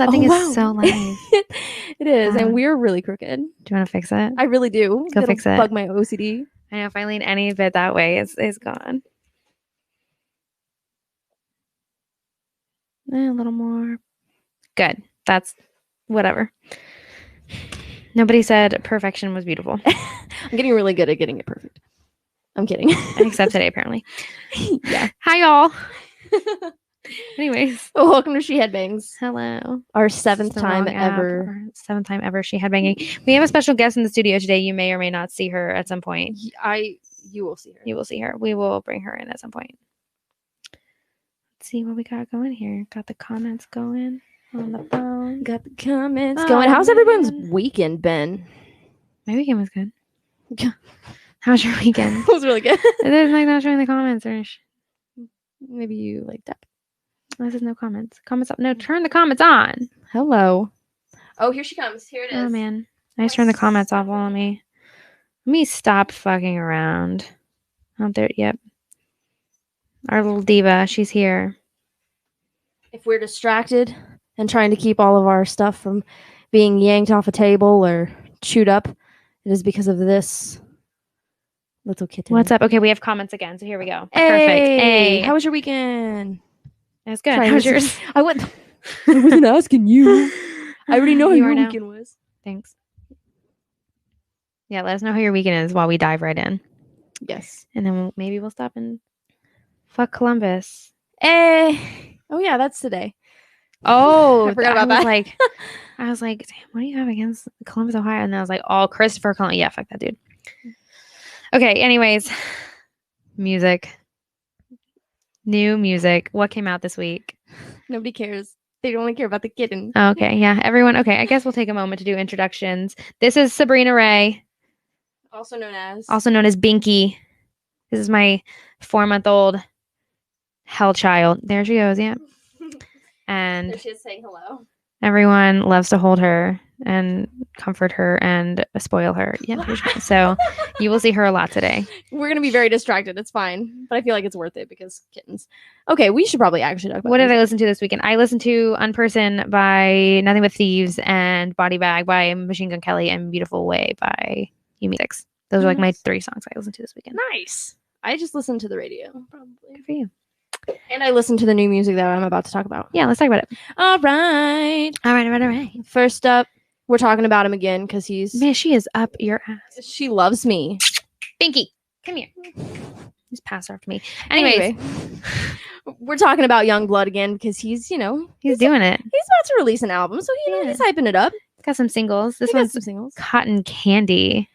that thing is so live. It is, and we're really crooked. Do you want to fix it? I really do. Go fix it. Bug my OCD. I know if I lean any bit that way, it's gone. A little more. Good. That's whatever. Nobody said perfection was beautiful. I'm getting really good at getting it perfect. I'm kidding. Except today, apparently. Yeah. Hi, y'all. Anyways. Welcome to She Headbangs. Hello. Our seventh time ever. Seventh time ever She Headbanging. We have a special guest in the studio today. You may or may not see her at some point. You will see her. You will see her. We will bring her in at some point. Let's see what we got going here. Got the comments going on the phone. Got the comments going. How's everyone's weekend been? My weekend was good. How was your weekend? It was really good. There's like not showing the comments or maybe you like that. This is no comments. Comments up. No, turn the comments on. Hello. Oh, here she comes. Here it is. Oh man. I just turned the comments off. Well, let me stop fucking around. Out there, yep. Our little diva, she's here. If we're distracted and trying to keep all of our stuff from being yanked off a table or chewed up, it is because of this little kitten. What's up? Okay, we have comments again, so here we go. Hey, perfect. Hey, how was your weekend? It was good. How was yours? I wasn't asking you. I already know how your weekend was. Thanks. Yeah, let us know how your weekend is while we dive right in. Yes. And then maybe we'll stop and fuck Columbus. Hey. Oh yeah, that's today. Oh, I forgot about that. I was like, damn, what do you have against Columbus, Ohio? And then I was like, oh, Christopher Columbus. Yeah, fuck that dude. Okay, anyways. Music. New music. What came out this week? Nobody cares. They only care about the kitten. Okay, yeah. Everyone. Okay, I guess we'll take a moment to do introductions. This is Sabrina Ray. Also known as Binky. This is my 4-month-old hell child. There she goes, yeah. And there she is saying hello. Everyone loves to hold her and comfort her and spoil her. Yeah, so you will see her a lot today. We're going to be very distracted. It's fine. But I feel like it's worth it because kittens. Okay, we should probably actually talk about what did I listen to this weekend? I listened to Unperson by Nothing But Thieves and Body Bag by Machine Gun Kelly and Beautiful Way by Yumi Six. Those are like my 3 songs I listened to this weekend. Nice. I just listened to the radio. Probably. Good for you. And I listened to the new music that I'm about to talk about. Yeah, let's talk about it. All right. First up, we're talking about him again because Man, she is up your ass. She loves me. Binky, come here. Just pass her off to me. Anyway, we're talking about Youngblood again because he's doing it. He's about to release an album, so he's hyping it up. Got some singles. This one's some singles. Cotton Candy.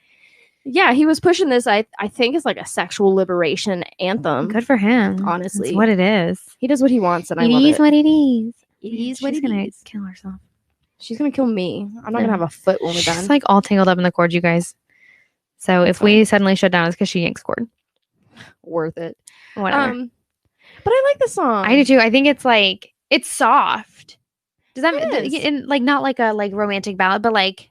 Yeah, he was pushing this. I think it's like a sexual liberation anthem. Good for him. Honestly, that's what it is. He does what he wants, and I love it. It is what it is. It is what it is. She's gonna kill herself. She's gonna kill me. I'm not gonna have a foot when we're done. She's like all tangled up in the cord, you guys. So if we suddenly shut down, it's because she yanks cord. Worth it. Whatever. But I like the song. I do too. I think it's soft. Does that mean like not like a romantic ballad, but like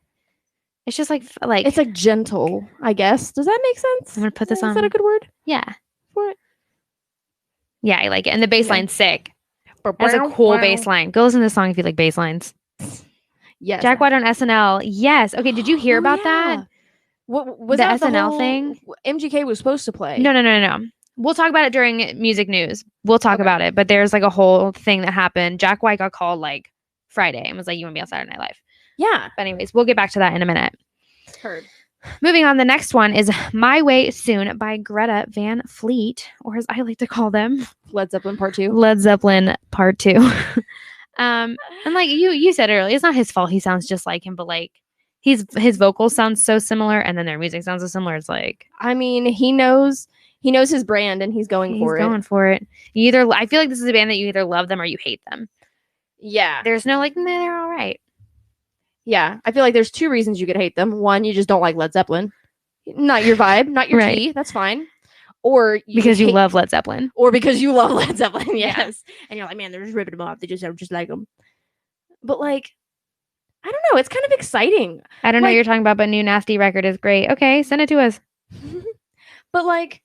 it's just like it's like gentle, I guess. Does that make sense? I'm gonna put this on. Is that a good word? Yeah. For it? Yeah, I like it. And the bass line's sick. That's a cool bass line. Go listen to this song if you like bass lines. Yes. Jack White on SNL. Yes. Okay, did you hear about that? What was the that SNL thing? MGK was supposed to play. No. We'll talk about it during music news. We'll talk about it. But there's like a whole thing that happened. Jack White got called like Friday and was like, "You want to be on Saturday Night Live?" Yeah. But anyways, we'll get back to that in a minute. Heard. Moving on, the next one is My Way Soon by Greta Van Fleet, or as I like to call them, Led Zeppelin Part 2. Led Zeppelin Part 2. And like you said earlier, it's not his fault he sounds just like him, but like his vocals sound so similar and then their music sounds so similar. It's like, I mean, he knows his brand and he's going for it. He's going for it. I feel like this is a band that you either love them or you hate them. Yeah. There's no like, nah, they're all right. Yeah, I feel like there's 2 reasons you could hate them. One, you just don't like Led Zeppelin. Not your vibe, not your tea. That's fine. Or because you love Led Zeppelin. Or because you love Led Zeppelin, yes. Yeah. And you're like, man, they're just ripping them off. They just like them. But like, I don't know. It's kind of exciting. I don't know what you're talking about, but New Nasty record is great. Okay, send it to us. But like,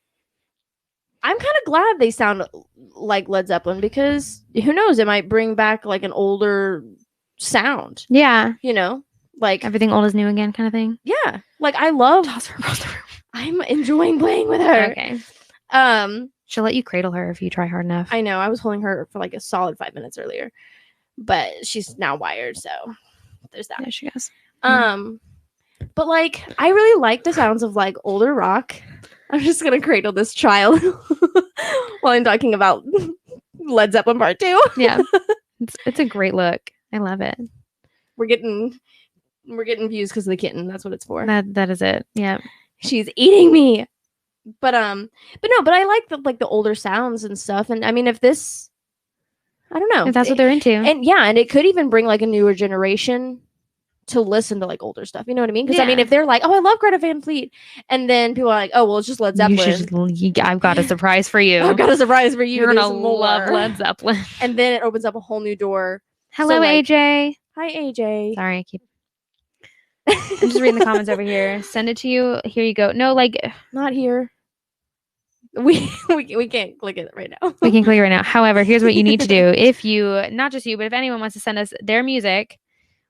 I'm kind of glad they sound like Led Zeppelin because who knows? It might bring back like an older sound, Yeah. you know? Like, Everything old is new again kind of thing. yeah. Like, I love, Toss her across the room. I'm enjoying playing with her. Okay. Um, She'll let you cradle her if you try hard enough. I know, I was holding her for like a solid 5 minutes earlier, but she's now wired, so there's that. There she goes. But like, I really like the sounds of like older rock. I'm just gonna cradle this child while I'm talking about Led Zeppelin Part 2. Yeah. It's a great look. I love it. We're getting views because of the kitten. That's what it's for. That is it. Yeah. She's eating me. But I like the older sounds and stuff. And I mean, if this, I don't know, If that's what they're into. and yeah, and it could even bring like a newer generation to listen to like older stuff. You know what I mean? Because I mean, Yeah. if they're like, oh, I love Greta Van Fleet, and then people are like, oh, well, it's just Led Zeppelin. I've got a surprise for you. I've got a surprise for you. You're gonna There's more. love Led Zeppelin. And then it opens up a whole new door. Hello, like- AJ. Hi, AJ. Sorry, I keep. I'm just reading the comments over here. Send it to you. Here you go. No, like Not here. We can't click it right now. we can click it right now. However, here's what you need to do. If you, not just you, but if anyone wants to send us their music,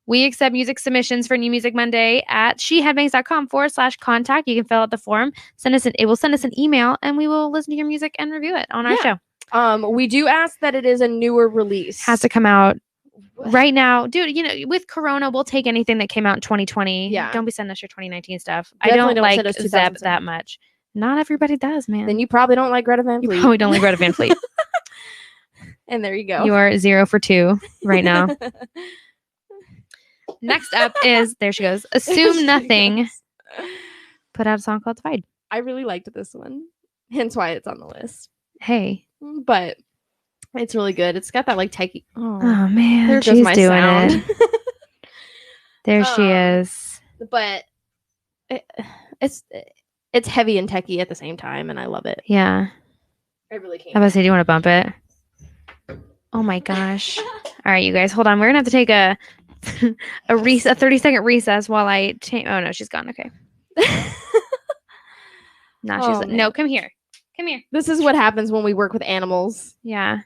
we accept music submissions for New Music Monday at sheheadbangs.com/contact. You can fill out the form. It will send us an email, and we will listen to your music and review it on our Yeah. show. We do ask that it is a newer release. Has to come out right now, dude. You know, with Corona, we'll take anything that came out in 2020. Yeah. Don't be sending us your 2019 stuff. Definitely I don't don't like send us Zeb 2007. that much. Not everybody does, man. Then you probably don't like Greta Van You Fleet. probably don't like Greta Van Fleet. And there you go. You are 0 for 2 right now. Next up is, there she goes, Assume Nothing. Put out a song called Divide. I really liked this one, hence why it's on the list. Hey. But it's really good. It's got that like techie. Oh, Oh, man. there goes She's my doing sound. it. There she is. But it's heavy and techie at the same time, and I love it. Yeah. I really I can't. was about to say, do you want to bump it? Oh, my gosh. All right, you guys, hold on. We're going to have to take a 30-second recess while I change. Oh, no, she's gone. Okay. Oh, man. No, come here. Come here. This is what happens when we work with animals. Yeah.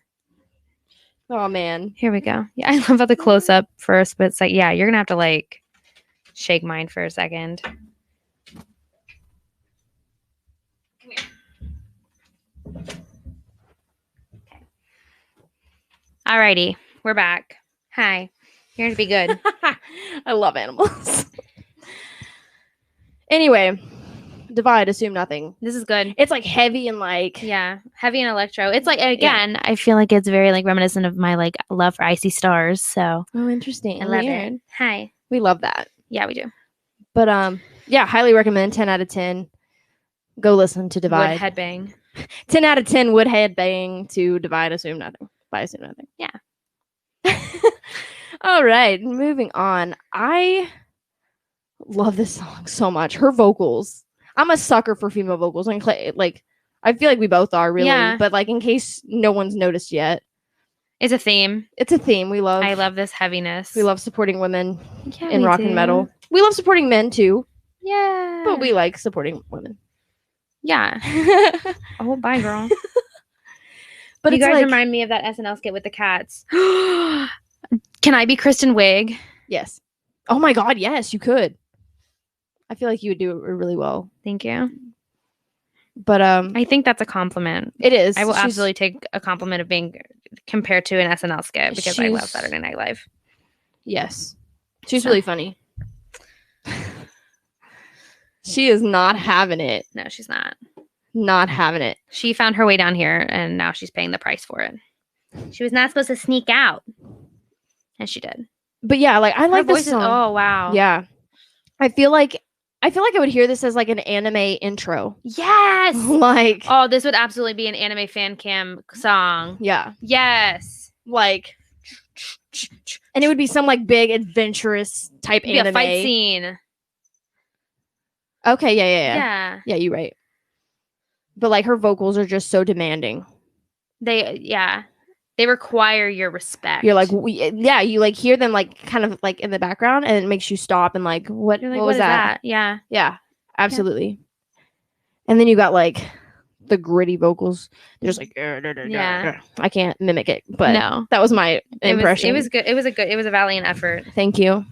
Oh man. Here we go. Yeah, I love how the close up first, but it's like, yeah, you're gonna have to like shake mine for a second. Come here. Okay. Alrighty, we're back. Hi. You're gonna be good. I love animals. Anyway, Divide, Assume Nothing. This is good. It's like heavy and like Yeah, heavy and electro. It's like, again, I feel like it's very like reminiscent of my like love for Icy Stars. So oh, interesting. I love Weird. it. Hi. We love that. Yeah, we do. But yeah, highly recommend. 10 out of 10. Go listen to Divide. Would headbang. 10 out of 10 would headbang to Divide, Assume Nothing. By Assume Nothing. Yeah. All right, moving on. I love this song so much. Her vocals. I'm a sucker for female vocals. Like I feel like we both are really. Yeah. But like in case no one's noticed yet, It's a theme. it's a theme we love. I love this heaviness. We love supporting women Yeah, in we rock do. and metal. We love supporting men too, Yeah. but we like supporting women. Yeah. Oh, bye, girl. But you it's guys like, remind me of that SNL skit with the cats. Can I be Kristen Wiig? yes. Oh my God, yes, you could. I feel like you would do it really well. Thank you. But I think that's a compliment. it is. I will She's- absolutely take a compliment of being compared to an SNL skit because I love She's- Saturday Night Live. Yes. She's So. really funny. She is not having it. No, she's not. Not having it. She found her way down here and now she's paying the price for it. She was not supposed to sneak out. And she did. But yeah, like I like Her this voice is, song. oh, wow. Yeah. I feel like I would hear this as like an anime intro. Yes. Like Oh, this would absolutely be an anime fan cam song. yeah. Yes. Like and it would be some like big adventurous type It'd be anime. a fight scene. Okay, yeah. Yeah. Yeah, you're right. But like her vocals are just so demanding. They require your respect. You're like, you like hear them like kind of like in the background, and it makes you stop and like, what? You're like, what was is that? Yeah. Yeah, absolutely. And then you got like the gritty vocals. They're just like Yeah. I can't mimic it, but No. that was my impression. It was good. It was a valiant effort. Thank you.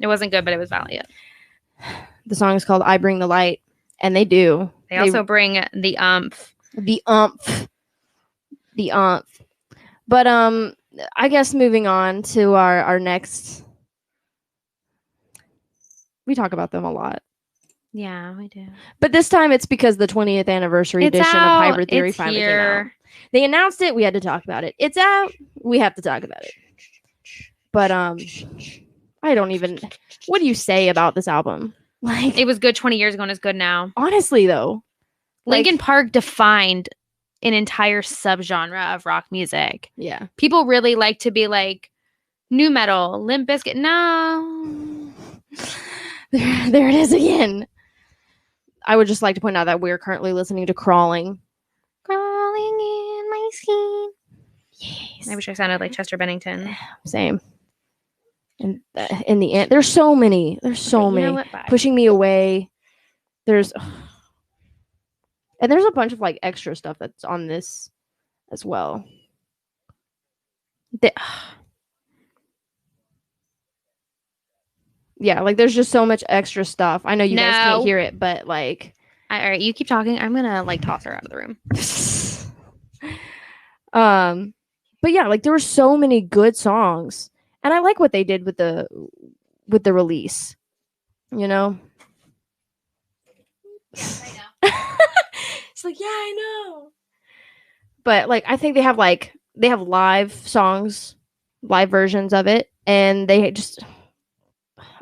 It wasn't good, but it was valiant. The song is called I Bring the Light, and they do. They also bring the umph. The umph. The umph. But I guess moving on to our next, we talk about them a lot. Yeah, we do. But this time it's because the 20th anniversary edition of Hybrid Theory finally came out. They announced it, we had to talk about it. It's out, we have to talk about it. But I don't even, what do you say about this album? Like, it was good 20 years ago and it's good now. Honestly though, Linkin Park defined an entire subgenre of rock music. Yeah. People really like to be like nu metal, Limp Bizkit. No. There it is again. I would just like to point out that we're currently listening to Crawling. Crawling in my skin. Yes. I wish I sounded like Chester Bennington. Same. And in the end, there's so many. There's so many. Bye. Pushing Me Away. There's and there's a bunch of like extra stuff that's on this as well. Yeah, like there's just so much extra stuff. I know you guys can't hear it, but like, all right, you keep talking. I'm gonna like toss her out of the room. But yeah, like there were so many good songs, and I like what they did with the release. You know. Yes, I know. It's like, yeah, I know. But like, I think they have live songs, live versions of it, and they just,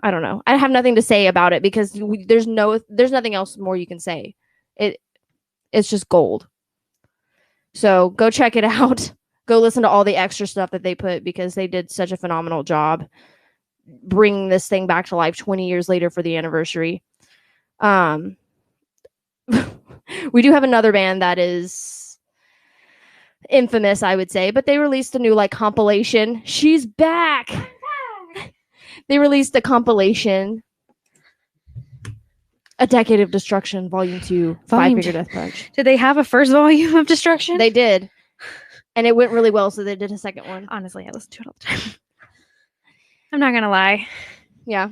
I don't know. I have nothing to say about it because there's nothing else more you can say. It's just gold. So go check it out. Go listen to all the extra stuff that they put because they did such a phenomenal job bringing this thing back to life 20 years later for the anniversary. We do have another band that is infamous, I would say, but they released a new like compilation. She's back. They released a compilation, A Decade of Destruction, Volume 2, Five Finger Death Punch. Did they have a first volume of Destruction? They did, and it went really well, so they did a second one. Honestly, I listen to it all the time. I'm not gonna lie. Yeah.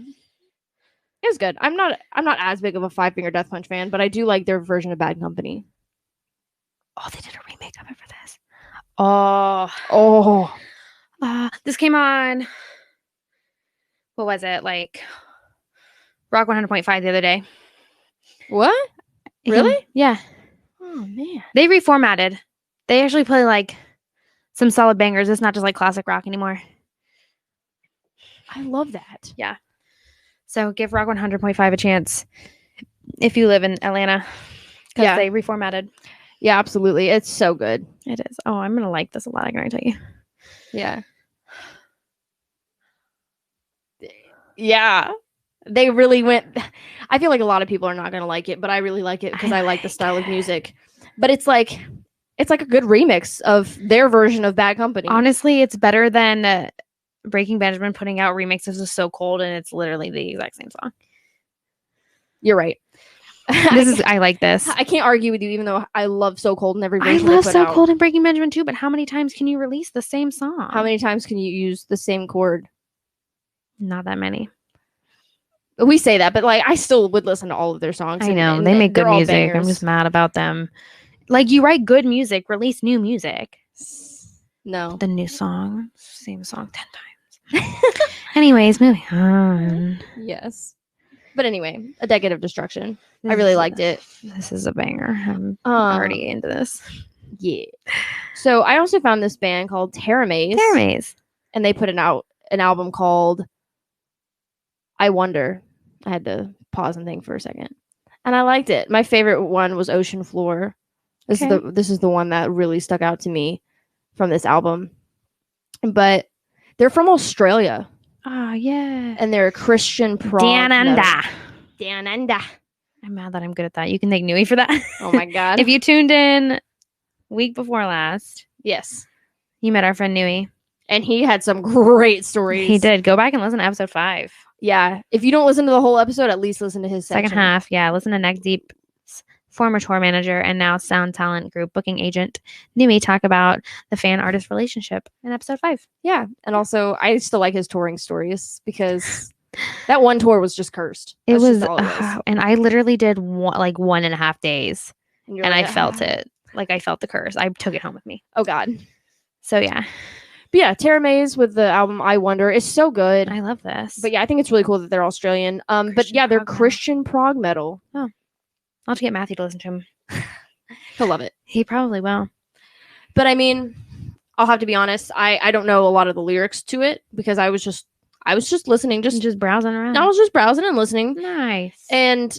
It was good. I'm not as big of a Five Finger Death Punch fan, but I do like their version of Bad Company. Oh, they did a remake of it for this. Oh. This came on. What was it? Like Rock 100.5 the other day. What? Really? Yeah. Oh man. They reformatted. They actually play like some solid bangers. It's not just like classic rock anymore. I love that. Yeah. So give Rock 100.5 a chance if you live in Atlanta. Because they reformatted. Yeah, absolutely. It's so good. It is. Oh, I'm going to like this a lot, I can tell you. Yeah. Yeah. They really went. I feel like a lot of people are not going to like it, but I really like it because I like the style of music. But it's like a good remix of their version of Bad Company. Honestly, it's better than Breaking Benjamin putting out remixes of So Cold, and it's literally the exact same song. You're right. I like this. I can't argue with you, even though I love So Cold and every version I love So Cold and Breaking Benjamin too, but how many times can you release the same song? How many times can you use the same chord? Not that many. We say that, but like I still would listen to all of their songs. I know. They make good music. I'm just mad about them. Like, you write good music, release new music. No. The new song. Same song 10 times. Anyways, moving on. Yes. But anyway, A Decade of Destruction. I really liked it. This is a banger. I'm already into this. Yeah. So I also found this band called Teramaze. And they put an album called I Wonder. I had to pause and think for a second. And I liked it. My favorite one was Ocean Floor. This is the one that really stuck out to me from this album. But they're from Australia. Oh, yeah. And they're a Christian prog. Down Under. I'm mad that I'm good at that. You can thank Nui for that. Oh my God. If you tuned in week before last. Yes. You met our friend Nui. And he had some great stories. He did. Go back and listen to episode 5. Yeah. If you don't listen to the whole episode, at least listen to his second half. Yeah. Listen to Neck Deep's former tour manager, and now Sound Talent Group booking agent, Numi, talk about the fan-artist relationship in episode 5. Yeah. And also, I still like his touring stories because that one tour was just cursed. It That's was, just all it was. and I literally did 1.5 days, you're and like, I felt "Ah." it. Like, I felt the curse. I took it home with me. Oh, God. So, yeah. But yeah, Tara Mays with the album I Wonder is so good. I love this. But yeah, I think it's really cool that they're Australian. But Christian yeah, they're prog metal. Christian prog metal. I'll have to get Matthew to listen to him. He'll love it. He probably will. But I mean, I'll have to be honest. I don't know a lot of the lyrics to it because I was just listening. Just browsing around. I was just browsing and listening. Nice. And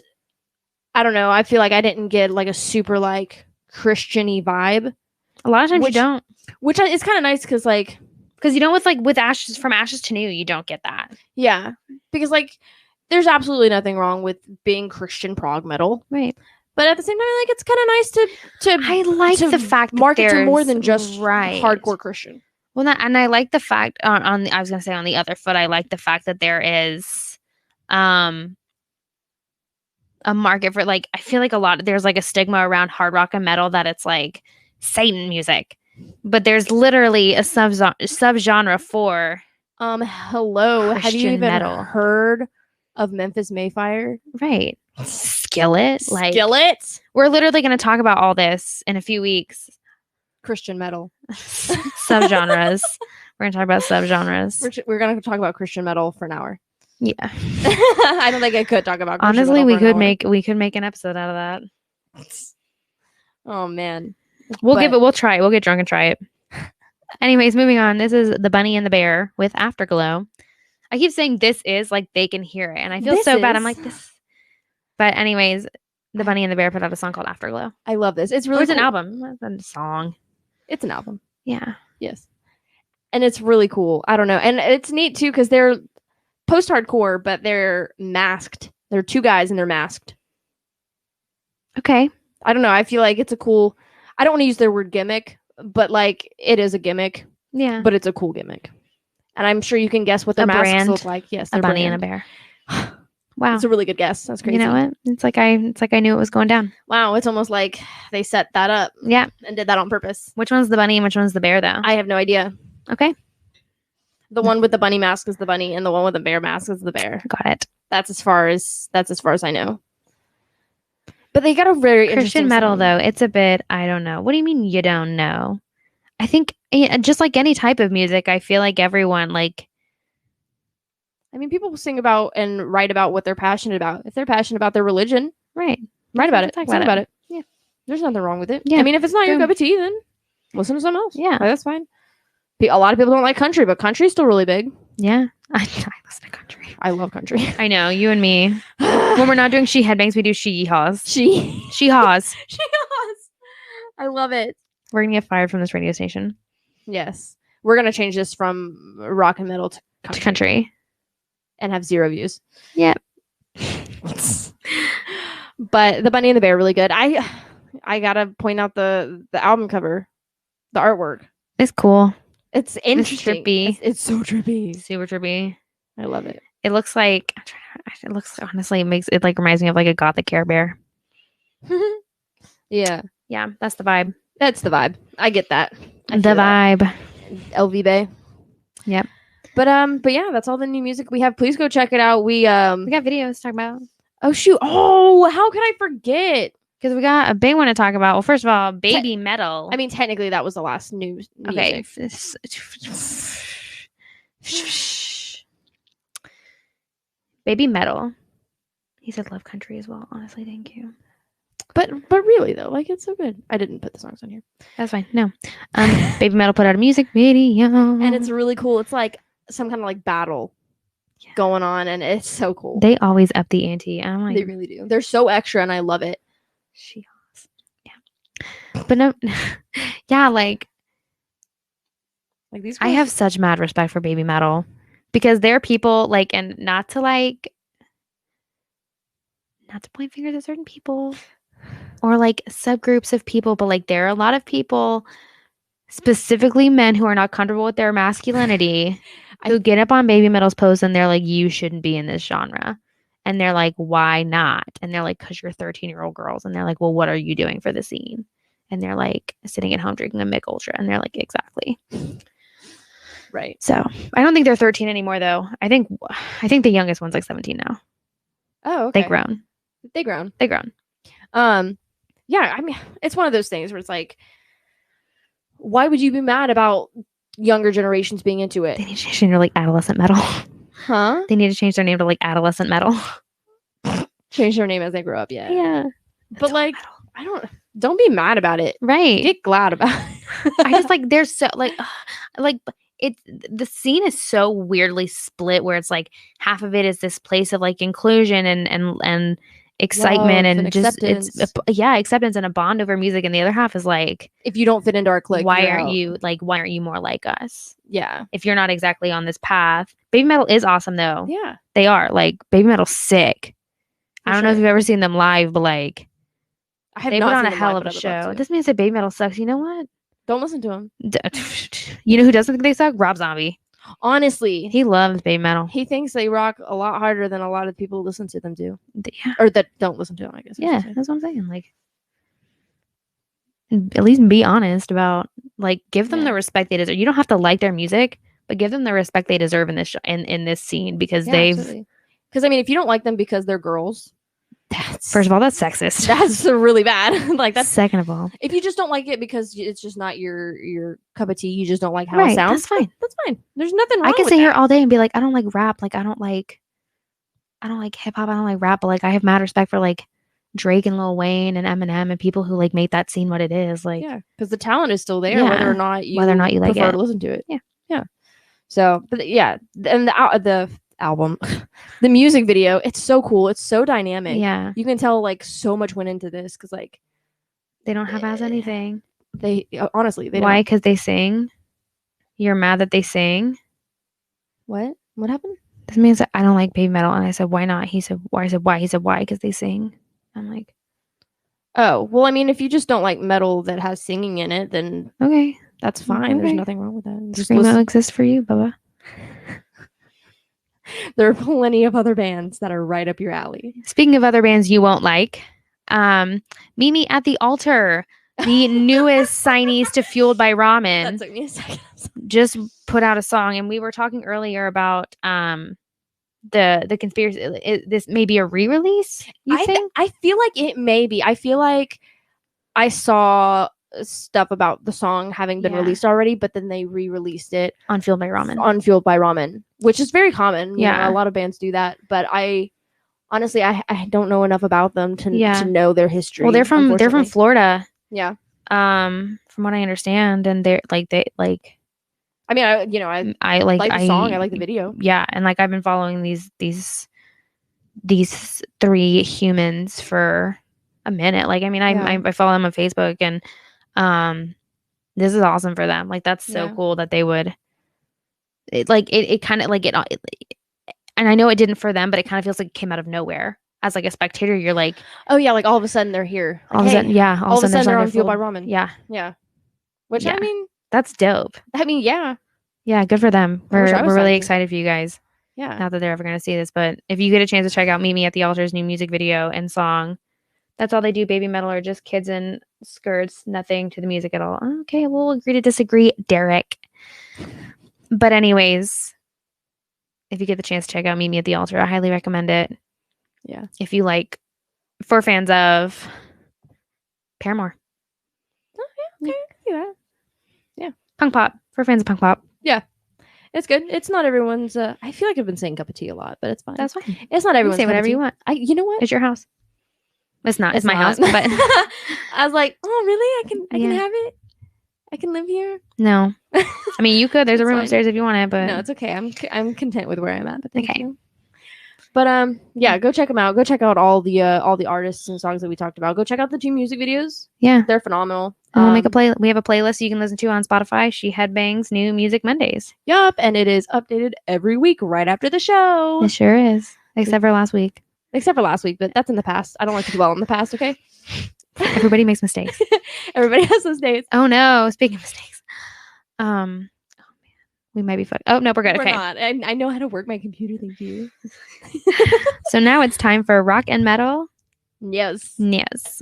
I don't know. I feel like I didn't get like a super like Christian-y vibe, A lot of times which- you don't. which is kind of nice because like, Because you know, with Ashes, from Ashes to New, you don't get that. yeah, because like there's absolutely nothing wrong with being Christian prog metal, Right. but at the same time, like it's kind of nice to I like to the fact that market to more there's- than just right. hardcore Christian. Well, and I like the fact I was gonna say on the other foot, I like the fact that there is, a market for, like, I feel like there's like a stigma around hard rock and metal that it's like Satan music, but there's literally a subgenre for Hello, have you Christian even metal. heard of Memphis Mayfire? right Skillet. Like, Skillet, we're literally gonna talk about all this in a few weeks. Christian metal. Subgenres. We're gonna talk about subgenres. We're gonna talk about Christian metal for an hour. Yeah. I don't think I could talk about. Christian Honestly, metal we for an could hour. make an episode out of that. Oh man, We'll But- we'll try it. We'll get drunk and try it. Anyways, moving on. This is The Bunny and the Bear with Afterglow. I keep saying this is like they can hear it, and I feel This so bad. I'm is. like this. But anyways, The Bunny and the Bear put out a song called Afterglow. I love this. It's Or really it's an cool. album. It's a song. It's an album. Yeah. Yes, and it's really cool. I don't know, and it's neat too because they're post-hardcore, but they're masked. They're two guys and they're masked. Okay. I don't know. I feel like it's a cool. I don't want to use their word gimmick, but like it is a gimmick, Yeah. but it's a cool gimmick. And I'm sure you can guess what their A masks brand. look like. Yes, A their bunny and a brand. bear. Wow. It's a really good guess. That's crazy. You know what? It's like I knew it was going down. Wow, it's almost like they set that up Yeah. and did that on purpose. Which one's the bunny and which one's the bear, though? I have no idea. Okay. The one with the bunny mask is the bunny, and the one with the bear mask is the bear. Got it. That's as far as I know. But they got a very Christian interesting metal, sound. though, it's a bit, I don't know. What do you mean you don't know? I think just like any type of music, I feel like everyone, like, I mean, people sing about and write about what they're passionate about. If they're passionate about their religion, right. write about it. Talk Sing about it. Yeah. There's nothing wrong with it. Yeah. I mean, if it's not your Boom. cup of tea, then listen to something else. Yeah. Like, that's fine. A lot of people don't like country, but country's still really big. Yeah. I listen to country. I love country. I know, you and me. When we're not doing she headbangs, we do she haws. she She haws. has. I love it. We're going to get fired from this radio station. Yes. We're going to change this from rock and metal to To country, country. and have 0 views. Yep. But the Bunny and the Bear are really good. I got to point out the album cover, the artwork. It's cool. It's interesting. trippy. It's so trippy. Super trippy. I love it. It looks like, it looks, honestly, it like reminds me of like a gothic Care Bear. Yeah. Yeah, that's the vibe. That's the vibe. I get that. I The feel that. vibe. LV Bay. Yep. But yeah, that's all the new music we have. Please go check it out. We got videos to talk about. Oh shoot. Oh, how could I forget? Because we got a big one to talk about. Well, first of all, Baby Metal. I mean, technically that was the last new okay. music. Baby Metal. He said Love Country as well. Honestly, thank you. But really though, like it's so good. I didn't put the songs on here. That's fine. No. Baby Metal put out a music video. And it's really cool. It's like some kind of like battle Yeah. going on, and it's so cool. They always up the ante. I'm like, They really do. They're so extra, and I love it. she yeah. But no, yeah, like Like these. I girls- have such mad respect for Baby Metal because they're people like, and not to point fingers at certain people or like subgroups of people, but like there are a lot of people, specifically men, who are not comfortable with their masculinity, who get up on Baby Metal's post and they're like, you shouldn't be in this genre. And they're like, why not? And they're like, because you're 13-year-old girls. And they're like, well, what are you doing for the scene? And they're like, sitting at home drinking a Mick Ultra. And they're like, exactly. Right. So I don't think they're 13 anymore, though. I think the youngest one's like 17 now. Oh, okay. They grown. They grown. They grown. Yeah, I mean, it's one of those things where it's like, why would you be mad about younger generations being into it? They need to change their name to like adolescent metal. Huh? They need to change their name to like adolescent metal. Change their name as they grow up, yeah. Yeah. But like, don't be mad about it. Right. Get glad about it. I just like there's so like it's the scene is so weirdly split where it's like half of it is this place of like inclusion and excitement Love and just acceptance. acceptance and a bond over music, and the other half is like, If you don't fit into our clique, why you're aren't out. you more like us? Yeah. If you're not exactly on this path. Baby Metal is awesome though. Yeah. They are like Baby Metal's sick. For I don't know if sure. you've ever seen them live, but like I have they not put on seen a them hell live, of but a I would show. love It to. doesn't mean to say Baby Metal sucks. You know what? Don't listen to him. You know who doesn't think they suck? Rob Zombie. Honestly, He loves Baby Metal. he thinks they rock a lot harder than a lot of people who listen to them do, Yeah, or that don't listen to them. I guess. I should yeah, say. that's what I'm saying. Like, at least be honest about like give them Yeah. the respect they deserve. You don't have to like their music, but give them the respect they deserve in this in this scene because they've Because I mean, if you don't like them because they're girls, that's first of all that's sexist. that's really bad. Like that's second of all, if you just don't like it because it's just not your cup of tea. You just don't like how right? it sounds. That's fine. That's fine. There's nothing wrong. I can with sit here that. all day and be like, I don't like rap. Like I don't like hip hop. I don't like rap. But like I have mad respect for like Drake and Lil Wayne and Eminem and people who like make that scene what it is. Like Yeah, because the talent is still there, Yeah. whether or not you like prefer it. to listen to it. Yeah. Yeah. So, but yeah, and the album, the music video, it's so cool. It's so dynamic. Yeah, You can tell like so much went into this because like they don't have as anything. they honestly they Why? don't. Because they sing. You're mad that they sing. What happened? This man said, I don't like Baby Metal. And I said, why not? He said, why? I said, why? He said, why? Because they sing. I'm like, Oh well, I mean, if you just don't like metal that has singing in it, then okay. that's fine. There's Okay. nothing wrong with that. Just Screamo listen- exists for you, Bubba. there are plenty of other bands that are right up your alley. Speaking of other bands you won't like, meet me at the altar. The newest signees to Fueled by That Ramen took me a second. just put out a song, and we were talking earlier about the conspiracy. This may be a re-release. You think? I feel like it may be. I feel like I saw stuff about the song having been Yeah. released already, but then they re-released it On Fueled by Ramen. on Fueled by Ramen, which is very common. You know, Yeah. a lot of bands do that, but I honestly I don't know enough about them to Yeah. know their history. Well, they're from unfortunately. Florida. Yeah. From what I understand, and they're like I mean, I I like the song. I like the video. Yeah, and like I've been following these three humans for a minute. Like I mean, Yeah. I follow them on Facebook, and this is awesome for them. Like that's so Yeah. cool that they would it kind of like it, and I know it didn't for them, but it kind of feels like it came out of nowhere. As like a spectator, you're like Oh yeah, like all of a sudden they're here. Like, all of a hey, sudden, yeah, all of a sudden they're on Fueled Fueled by Ramen. Yeah, Yeah. Which Yeah. I mean, that's dope. yeah. Yeah, good for them. I wish I We're was really signing. excited for you guys. Yeah. Not that they're ever going to see this, but if you get a chance to check out Meet Me at the Altar's new music video and song, that's all they do. Baby Metal are just kids in skirts, nothing to the music at all. Okay, we'll agree to disagree, Derek. But anyways, if you get the chance to check out Meet Me at the Altar, I highly recommend it. Yeah. If you like, for fans of Paramore. Yeah. Punk pop. For fans of punk pop. It's good. It's not everyone's. I feel like I've been saying cup of tea a lot, but it's fine. That's fine. It's not You everyone's. say cup of whatever tea. you want. You know what? It's your house. It's not. It's my not. house. But I was like, oh really? I can Yeah. have it. I can live here. no. I mean, you could. There's a It's room fine. upstairs if you want it, but No, it's okay. I'm content with where I'm at. But thank Okay. you. But yeah, go check them out. Go check out all the artists and songs that we talked about. Go check out the two music videos. yeah. They're phenomenal. And we'll make a play. We have a playlist you can listen to on Spotify. She Headbangs New Music Mondays. Yup, and it is updated every week right after the show. It sure is, except for last week. Except for last week, but that's in the past. I don't like to dwell on the past, okay? Everybody makes mistakes. Everybody has those days. Oh no! Speaking of mistakes, oh man, We might be fucked. Oh no, we're good. We're Okay. not. I know how to work my computer. Thank you. So now it's time for rock and metal. Yes. Yes.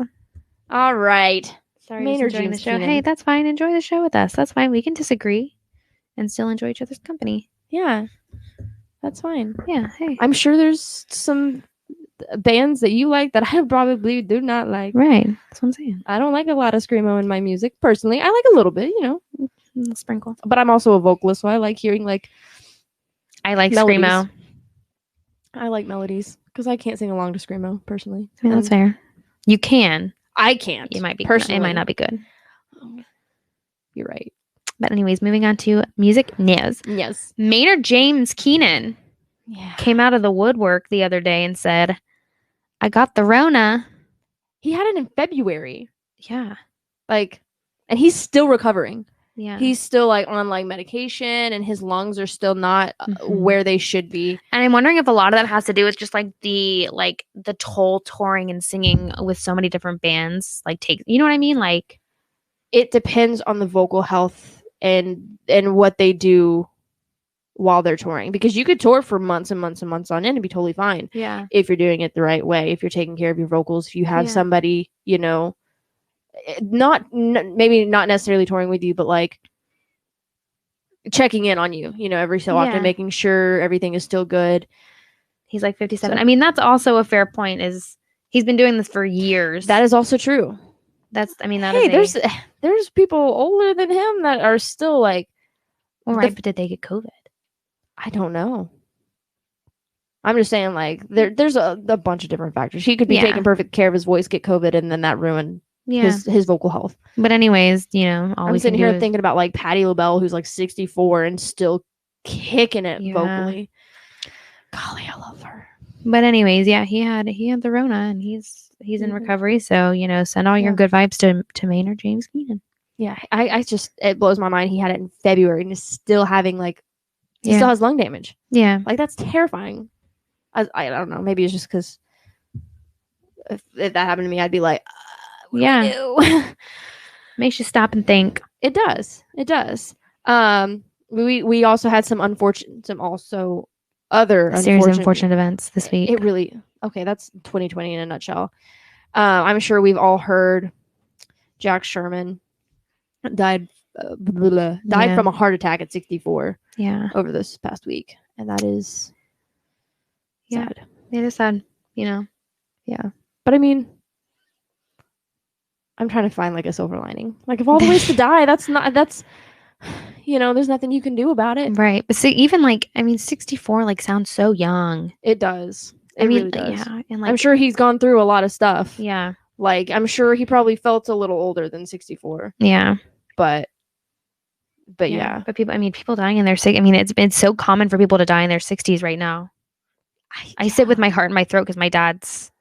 All right. Sorry, Maynard just enjoying the James show. Keenan. Hey, that's fine. Enjoy the show with us. That's fine. We can disagree and still enjoy each other's company. Yeah, that's fine. Yeah. Hey. I'm sure there's some bands that you like that I probably do not like. Right. That's what I'm saying. I don't like a lot of screamo in my music personally. I like a little bit, A little sprinkle. but I'm also a vocalist, so I like hearing like I like melodies. screamo. I like melodies because I can't sing along to screamo personally. I mean, that's fair. You can. I can't. It might be. personally. It might not be good. You're right. But anyways, moving on to music news. Yes. Maynard James Keenan Yeah. came out of the woodwork the other day and said, "I got the Rona." He had it in February. Yeah. Like, and he's still recovering. Yeah. He's still like on like medication, and his lungs are still not Mhm. where they should be. And I'm wondering if a lot of that has to do with just like the toll touring and singing with so many different bands. Like you know what I mean? Like It depends on the vocal health and what they do while they're touring, because you could tour for months and months and months on end and be totally fine yeah. if you're doing it the right way, if you're taking care of your vocals, if you have Yeah. somebody, you know, maybe not necessarily touring with you, but like checking in on you, you know, every so Yeah. often, making sure everything is still good. He's like 57. So- I mean, that's also a fair point. Is he's been doing this for years. That is also true. That's. I mean, that Hey, is. there's people older than him that are still like, Well, right, but did they get COVID? I don't know. I'm just saying, like, there's a bunch of different factors. He could be Yeah. taking perfect care of his voice, get COVID, and then that ruined Yeah. his vocal health. But anyways, you know, all I'm we sitting can do here is, thinking about like Patti LaBelle, who's like 64 and still kicking it Yeah. vocally. Golly, I love her. But anyways, yeah, he had the Rona and he's in Mhm. recovery. So, you know, send all your Yeah. good vibes to Maynard James Keenan. Yeah, I just, it blows my mind. He had it in February and is still having like, he Yeah. still has lung damage. Yeah. Like, that's terrifying. I don't know. Maybe it's just because if that happened to me, I'd be like, what do I do? Makes you stop and think. It does. It does. We also had some other A series of unfortunate events this week. It really, okay, that's 2020 in a nutshell. I'm sure we've all heard Jack Sherman died Yeah. from a heart attack at 64 Yeah. over this past week, and that is Yeah. sad. It is sad, you know. But I mean, I'm trying to find like a silver lining. Like, if all the ways to die, that's you know, there's nothing you can do about it. Right. But see, even like, I mean, 64 like sounds so young. It does. It I mean, really does. yeah. And like, I'm sure he's gone through a lot of stuff. Yeah. Like, I'm sure he probably felt a little older than 64. Yeah. But yeah. But people dying in their I mean, it's been so common for people to die in their 60s right now. I sit with my heart in my throat because my dad's,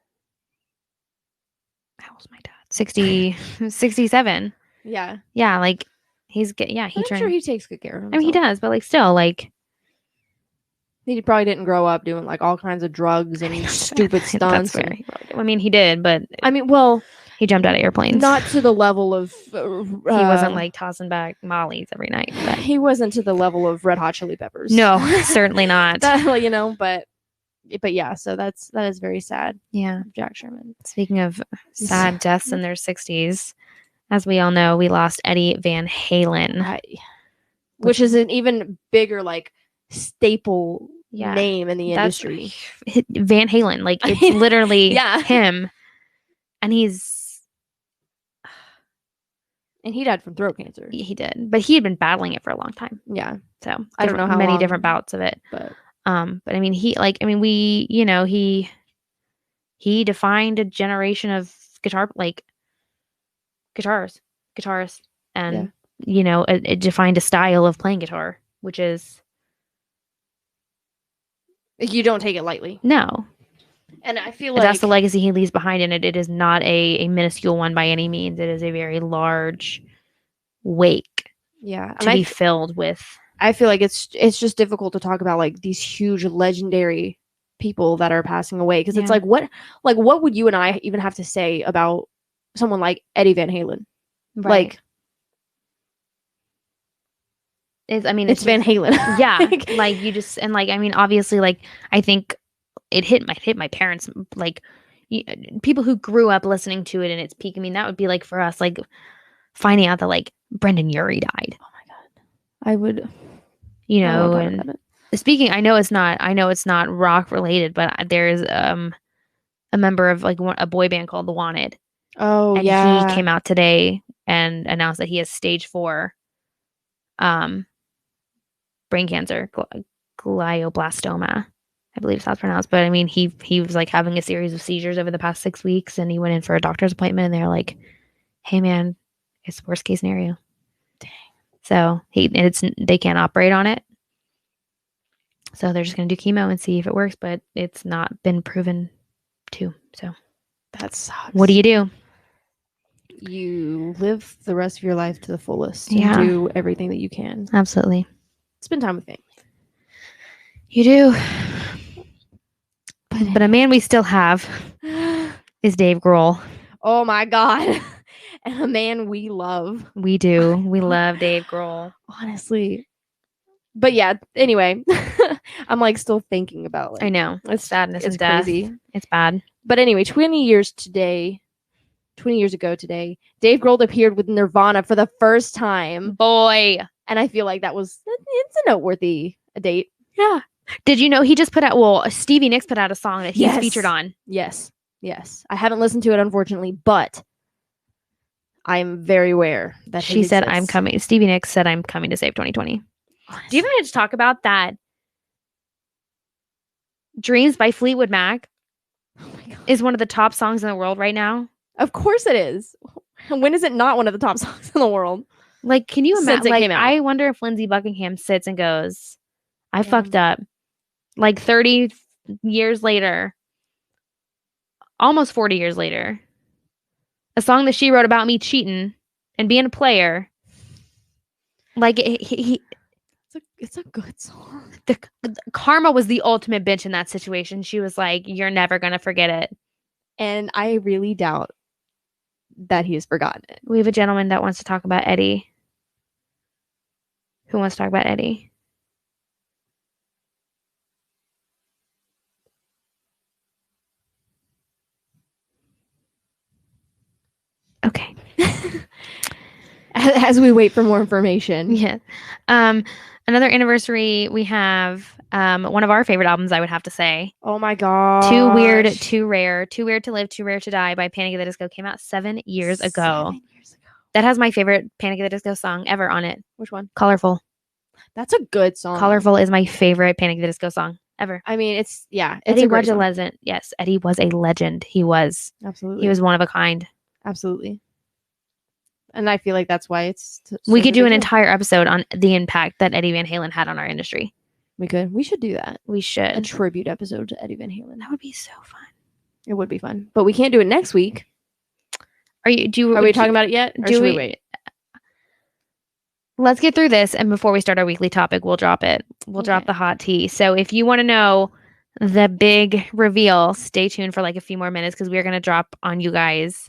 how old's my dad? 67. Yeah. Yeah, like he But I'm sure he takes good care of himself. I mean, he does, but like still, like He probably didn't grow up doing like all kinds of drugs and stupid stunts. That's fair. I mean, he did, but I mean, well, he jumped out of airplanes. not to the level of. He wasn't like tossing back mollies every night. But He wasn't to the level of Red Hot Chili Peppers. no, certainly not. That, you know, but yeah. So that is very sad. Yeah. Jack Sherman. Speaking of sad deaths in their 60s, as we all know, we lost Eddie Van Halen. Which is an even bigger like staple Yeah. name in the That's industry. Van Halen. Like I it's mean, literally yeah. him. And And he died from throat cancer. he did, but he had been battling it for a long time. Yeah, So I don't know how many long, different bouts of it. but But I mean, we, you know, he defined a generation of guitarists, and you know, it defined a style of playing guitar, which is you don't take it lightly. no. And I feel That's the legacy he leaves behind, and it is not a minuscule one by any means. It is a very large wake yeah, to be filled with. I feel like it's just difficult to talk about like these huge legendary people that are passing away, because it's Yeah. like what would you and I even have to say about someone like Eddie Van Halen? Right. Like, It's Van Halen. yeah, like you just, and like, I mean, obviously, like, I think it hit my parents, like, people who grew up listening to it in its peak. I mean, that would be like for us, like, finding out that like Brendan Urie died. Oh my god, I would, you I don't know. wanna talk about And it. speaking, I know it's not rock related, but there's a member of like a boy band called The Wanted, Oh and yeah, he came out today and announced that he has stage 4 brain cancer, glioblastoma, I believe it's how it's pronounced. But I mean, he was like having a series of seizures over the past 6 weeks, and he went in for a doctor's appointment, and they're like, "Hey, man, it's worst case scenario." Dang. So they can't operate on it, so they're just gonna do chemo and see if it works. But it's not been proven to. So that sucks. what do? You live the rest of your life to the fullest Yeah. and do everything that you can. Absolutely, Spend time with family. you do. But a man we still have is Dave Grohl. Oh my god. And a man we love. We do. We love Dave Grohl. Honestly. But yeah, anyway. I'm like still thinking about like I know. it's Sadness it's and death. crazy. It's bad. But anyway, 20 years ago today, Dave Grohl appeared with Nirvana for the first time. Boy. And I feel like it's a noteworthy date. Yeah. Did you know he just put out, Stevie Nicks put out a song that he's Yes. featured on. Yes. I haven't listened to it, unfortunately, but I'm very aware that She said, "I'm coming." Stevie Nicks said, "I'm coming to save 2020." Honestly. Do you want to just talk about that? Dreams by Fleetwood Mac Oh my god. is one of the top songs in the world right now. Of course it is. When is it not one of the top songs in the world? Like, can you Since imagine? it Like, came out. I wonder if Lindsey Buckingham sits and goes, "I Yeah. fucked up." Like 30 years later, almost 40 years later, a song that she wrote about me cheating and being a player. Like, It's a good song. the Karma was the ultimate bitch in that situation. She was like, "You're never gonna forget it." And I really doubt that he has forgotten it. We have a gentleman that wants to talk about Eddie. Who wants to talk about Eddie? Okay. As we wait for more information. Yeah. Another anniversary, we have one of our favorite albums, I would have to say. Oh my god. Too Weird, Too Rare. Too Weird to Live, Too Rare to Die by Panic! At the Disco came out 7 years ago. 7 years ago. That has my favorite Panic! At the Disco song ever on it. Which one? Colorful. That's a good song. Colorful is my favorite Panic! At the Disco song ever. I mean, it's Eddie a great was a song. legend. Yes, Eddie was a legend. He was. Absolutely. He was one of a kind. Absolutely. And I feel like that's why it's We could do an ridiculous. entire episode on the impact that Eddie Van Halen had on our industry. We could. We should do that. We A should. tribute episode to Eddie Van Halen. That would be so fun. It would be fun. But we can't do it next week. Are we talking about it yet? Or do should we we- wait? Let's get through this, and before we start our weekly topic, we'll drop it. We'll drop Okay. the hot tea. So if you want to know the big reveal, stay tuned for like a few more minutes because we're going to drop on you guys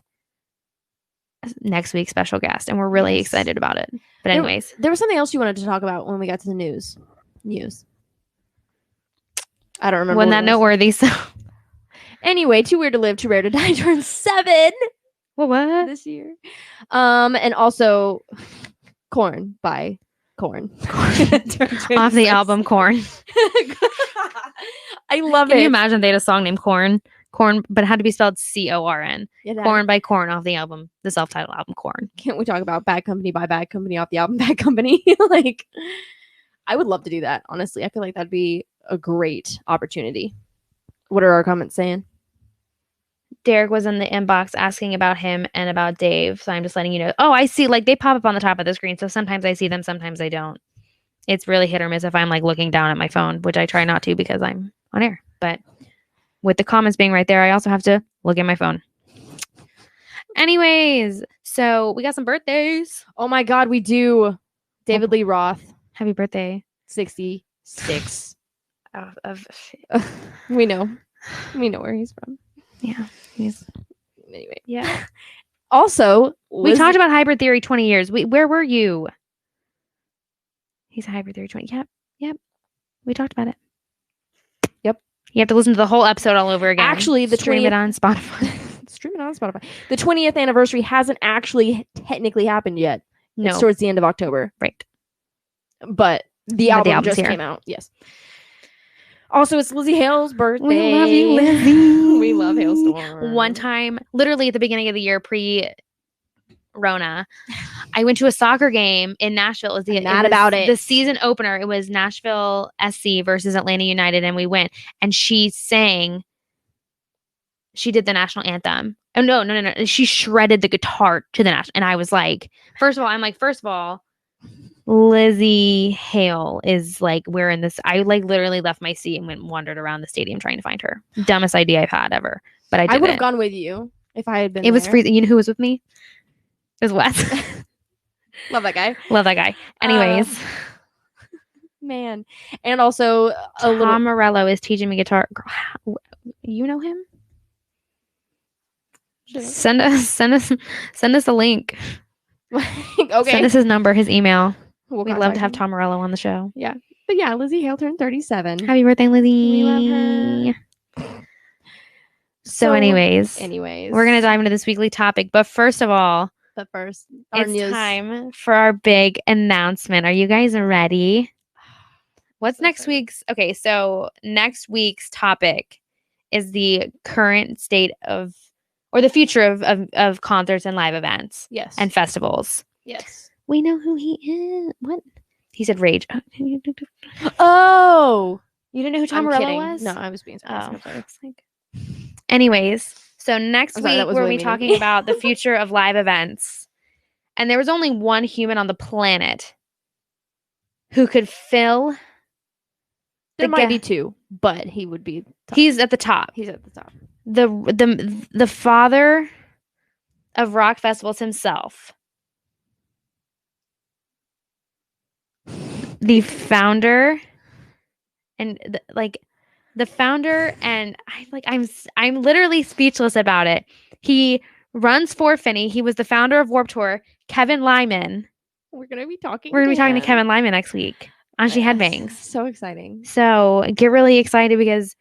next week's special guest, and we're really Yes. excited about it. But There- anyways, There was something else you wanted to talk about when we got to the news. I don't remember. wasn't what that it was. noteworthy? So Anyway, Too Weird to Live, Too Rare to Die turned 7 what? this year. And also Korn by Korn. Off the album Corn. I love Can it. you imagine they had a song named Corn? Corn, but it had to be spelled Corn. Yeah, that- Corn by Corn off the album, the self-titled album Corn. Can't we talk about Bad Company by Bad Company off the album Bad Company? Like, I would love to do that. Honestly, I feel like that'd be a great opportunity. What are our comments saying? Derek was in the inbox asking about him and about Dave. So I'm just letting you know. Oh, I see. Like they pop up on the top of the screen. So sometimes I see them, sometimes I don't. It's really hit or miss if I'm like looking down at my phone, which I try not to because I'm on air. But with the comments being right there, I also have to look at my phone. Anyways, so we got some birthdays. Oh my God, we do. David Lee Roth, Happy birthday. 66. We We know where he's from. yeah. Anyway, Yeah. also We talked about hybrid theory 20 years. Where were you? He's a hybrid 320. Yep. We talked about it. Yep. You have to listen to the whole episode all over again. Actually, the stream 20th it on Spotify. Stream it on Spotify. The 20th anniversary hasn't actually technically happened yet. No, It's towards the end of October. right. But the But album album's just here. came out. Yes. Also, it's Lizzie Hale's birthday. We love you, Lizzie. We love Hailstorm. One time, literally at the beginning of the year, pre-Rona, I went to a soccer game in Nashville. It was I'm mad about it. The season opener. It was Nashville SC versus Atlanta United, and we went. And she sang. She did the national anthem. Oh no! She shredded the guitar to the national, and I was like, first of all, Lizzie Hale is like, we're in this. I like literally left my seat and went and wandered around the stadium trying to find her. Dumbest idea I've had ever, but I did. I would have gone with you if I had been. It was there. freezing. You know who was with me? It was Wes. Love that guy. Love that guy. Anyways, Man, and also a little. Tom Morello is teaching me guitar. Girl, you know him? Send us a link. Okay. Send us his number, his email. We'll We'd love contact to have him. Tom Morello on the show. But yeah, Lizzie Hale turned 37. Happy birthday, Lizzie. We love her. So anyways, we're going to dive into this weekly topic. But first of all, But first, our it's news. time for our big announcement. Are you guys ready? What's So next excited. week's? Okay, so next week's topic is the current state of, or the future of concerts and live events Yes. and festivals. yes. We know who he is. What? He said Rage. You Oh. didn't know who Tom I'm Morello kidding. was? No, I was being sarcastic. Oh, I'm sorry. it's like. Anyways, so next I'm sorry, that week was we're really going to be mean of talking me. about the future of live events. And there was only one human on the planet who could fill. There the might ga- be two, but he would be. Top. He's at the top. He's at the top. The father of rock festivals himself. The founder and the founder, and I'm literally speechless about it. He runs for Finney. He was the founder of Warped Tour, Kevin Lyman. We're gonna be talking. We're gonna be talking to him. Kevin Lyman next week on She Yes. Headbangs. So exciting. So get really excited because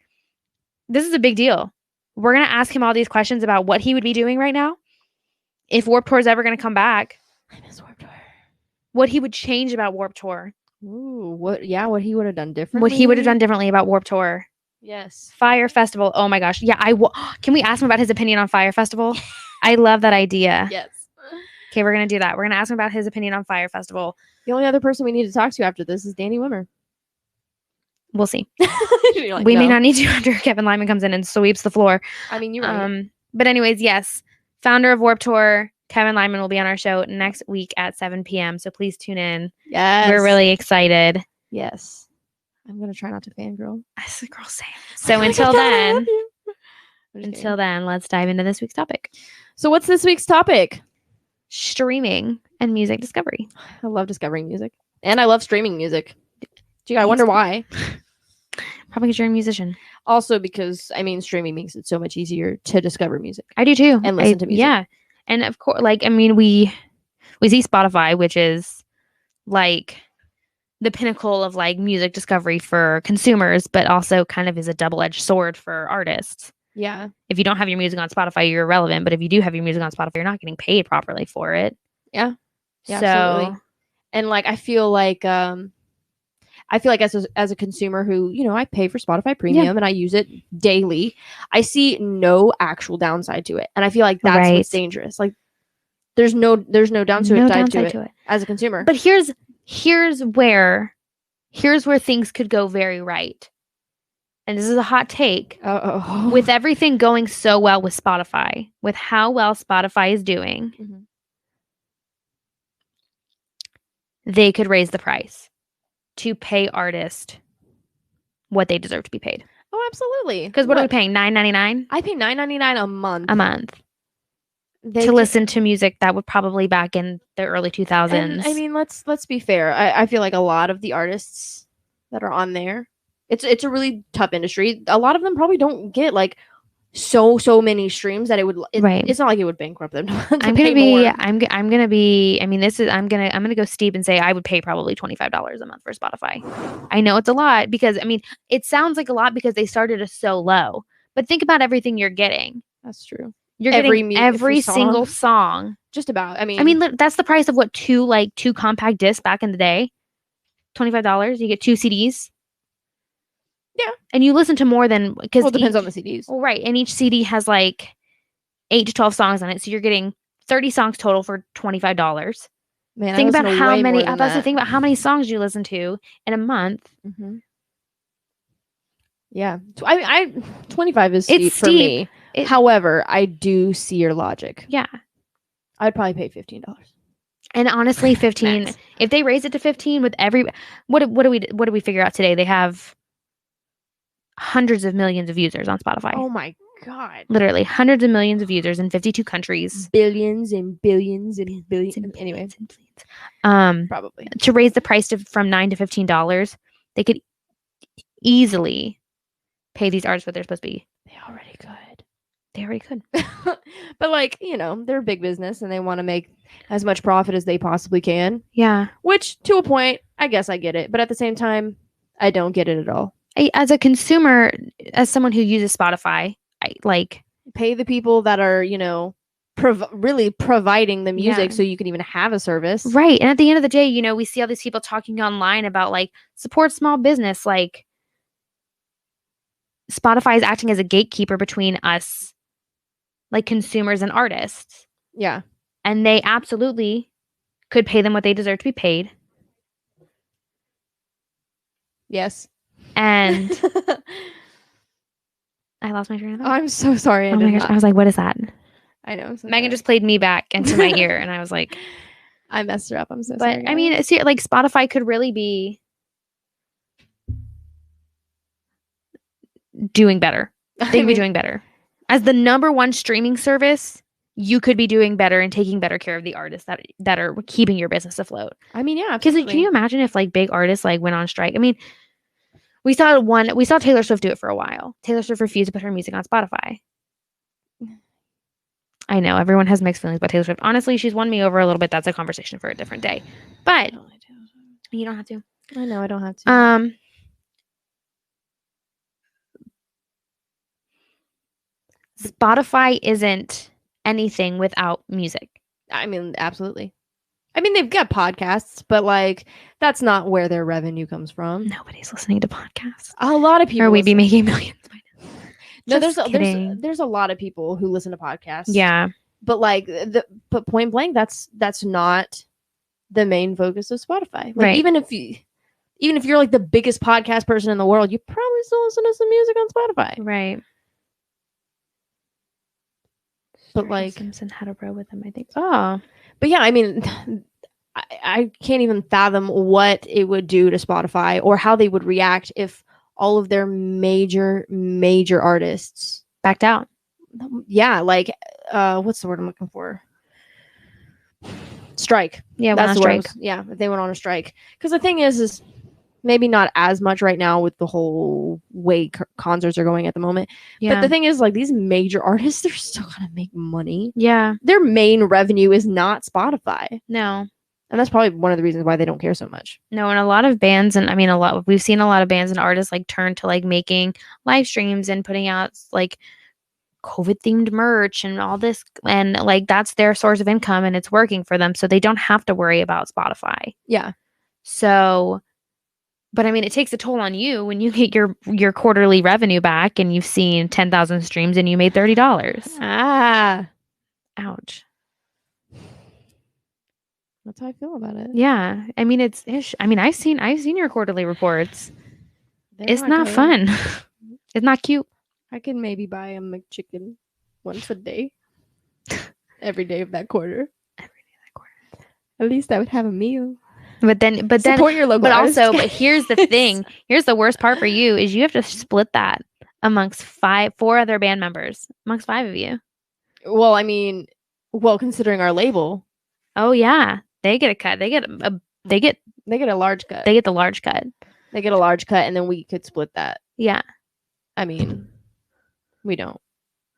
this is a big deal. We're gonna ask him all these questions about what he would be doing right now, if Warped Tour is ever gonna come back, I miss Warped Tour. what he would change about Warped Tour, Ooh, what? Yeah, what he would have done differently. what he would have done differently about Warped Tour. Yes. Fire Festival. Oh my gosh. Yeah, can we ask him about his opinion on Fire Festival? I love that idea. Yes. Okay, we're gonna do that. We're gonna ask him about his opinion on Fire Festival. The only other person we need to talk to after this is Danny Wimmer. We'll see. You're like, We may "No." not need to after Kevin Lyman comes in and sweeps the floor. I mean, you're right. But anyways, yes, founder of Warped Tour, Kevin Lyman will be on our show next week at 7 p.m. So please tune in. Yes. We're really excited. Yes. I'm gonna try not to fangirl. That's the girl saying. So until then, let's dive into this week's topic: So what's this week's topic? streaming and music discovery. I love discovering music, and I love streaming music. Gee, I wonder why. Probably because you're a musician. Also, because I mean, streaming makes it so much easier to discover music. I do too. And listen to music. Yeah, and of course, like I mean, we see Spotify, which is like the pinnacle of like music discovery for consumers, but also kind of is a double-edged sword for artists. Yeah. If you don't have your music on Spotify, you're irrelevant. But if you do have your music on Spotify, you're not getting paid properly for it. Yeah. Yeah, So absolutely. And like, I feel like as a consumer who, you know, I pay for Spotify Premium and I use it daily, I see no actual downside to it. And I feel like that's Right. what's dangerous. Like there's no downside no to downside it to it. as a consumer. But here's where things could go very right. And this is a hot take. Uh-oh. With everything going so well with Spotify, with how well Spotify is doing, Mhm. they could raise the price to pay artists what they deserve to be paid. Oh, absolutely. Because what are we paying? $9.99 I pay $9.99 a month. a month They to can- listen to music that would probably back in the early 2000s. And, I mean, let's be fair. I feel like a lot of the artists that are on there, it's a really tough industry. A lot of them probably don't get like so many streams that Right. it's not like it would bankrupt them. I'm gonna be. I'm gonna be. I mean, this is. I'm gonna go steep and say I would pay probably $25 a month for Spotify. I know it's a lot because I mean it sounds like a lot because they started us so low. But think about everything you're getting. That's true. You're Every getting every single song. Just about. I mean, that's the price of what two compact discs back in the day. $25. You get 2 CDs. Yeah. And you listen to more than because it depends on the CDs. Well, right, and each CD has like 8 to 12 songs on it, so you're getting 30 songs total for $25. Man, think about how many. I was about to think about how many songs you listen to in a month. Mm-hmm. Yeah, I 25 is steep for me. However, I do see your logic. Yeah, I'd probably pay $15. And honestly, 15. If they raise it to 15 with every, what do we figure out today? They have hundreds of millions of users on Spotify. Oh my god! Literally hundreds of millions of users in 52 countries. Billions and billions and billions. Anyway, probably to raise the price from $9 to $15, they could easily pay these artists what they're supposed to be. They already could. But like, you know, they're a big business and they want to make as much profit as they possibly can. Yeah. Which, to a point, I guess I get it. But at the same time, I don't get it at all. As a consumer, as someone who uses Spotify, I like pay the people that are, you know, really providing the music so you can even have a service. Right. And at the end of the day, you know, we see all these people talking online about like support small business. Like Spotify is acting as a gatekeeper between us, like consumers and artists. Yeah. And they absolutely could pay them what they deserve to be paid. Yes. And I lost my train of thought. I'm so sorry. Oh my gosh. I was like, what is that? I know. Megan just played me back into my ear and I was like, I messed her up. I'm so sorry. But I mean, see, like Spotify could really be doing better. They could be doing better. As the #1 streaming service, you could be doing better and taking better care of the artists that are keeping your business afloat. I mean, yeah. Because like, can you imagine if like big artists like went on strike? I mean, we saw Taylor Swift do it for a while. Taylor Swift refused to put her music on Spotify. I know everyone has mixed feelings about Taylor Swift. Honestly, she's won me over a little bit. That's a conversation for a different day. But you don't have to. I know I don't have to. Spotify isn't anything without music. I mean, absolutely. I mean, they've got podcasts, but like that's not where their revenue comes from. Nobody's listening to podcasts. A lot of people, or we'd be making millions by now. No, there's a lot of people who listen to podcasts. Yeah, but like but point blank, that's not the main focus of Spotify. Like, right. Even if you're like the biggest podcast person in the world, you probably still listen to some music on Spotify. Right. But like Simpson had a row with him, I think. Oh, but yeah, I mean, I can't even fathom what it would do to Spotify or how they would react if all of their major artists backed out. Yeah, like what's the word I'm looking for? Strike. Yeah, that's the strike. Yeah, if they went on a strike. Because the thing is maybe not as much right now with the whole way concerts are going at the moment. Yeah. But the thing is, like, these major artists, they're still gonna make money. Yeah. Their main revenue is not Spotify. No. And that's probably one of the reasons why they don't care so much. No, and a lot of bands, and I mean, we've seen a lot of bands and artists like turn to like making live streams and putting out like COVID themed merch and all this, and like that's their source of income and it's working for them, so they don't have to worry about Spotify. Yeah. So, but I mean, it takes a toll on you when you get your quarterly revenue back and you've seen 10,000 streams and you made $30. Ah, ouch. That's how I feel about it. Yeah, I mean, it's ish. I mean, I've seen your quarterly reports. It's not fun. It's not cute. I can maybe buy a McChicken once a day, every day of that quarter. At least I would have a meal. But then support your local artist. But here's the thing. Here's the worst part for you is you have to split that amongst 4 other band members, amongst 5 of you. Well, I mean, considering our label. Oh yeah, they get a cut. They get a large cut. They get the large cut. They get a large cut, and then we could split that. Yeah. I mean, we don't.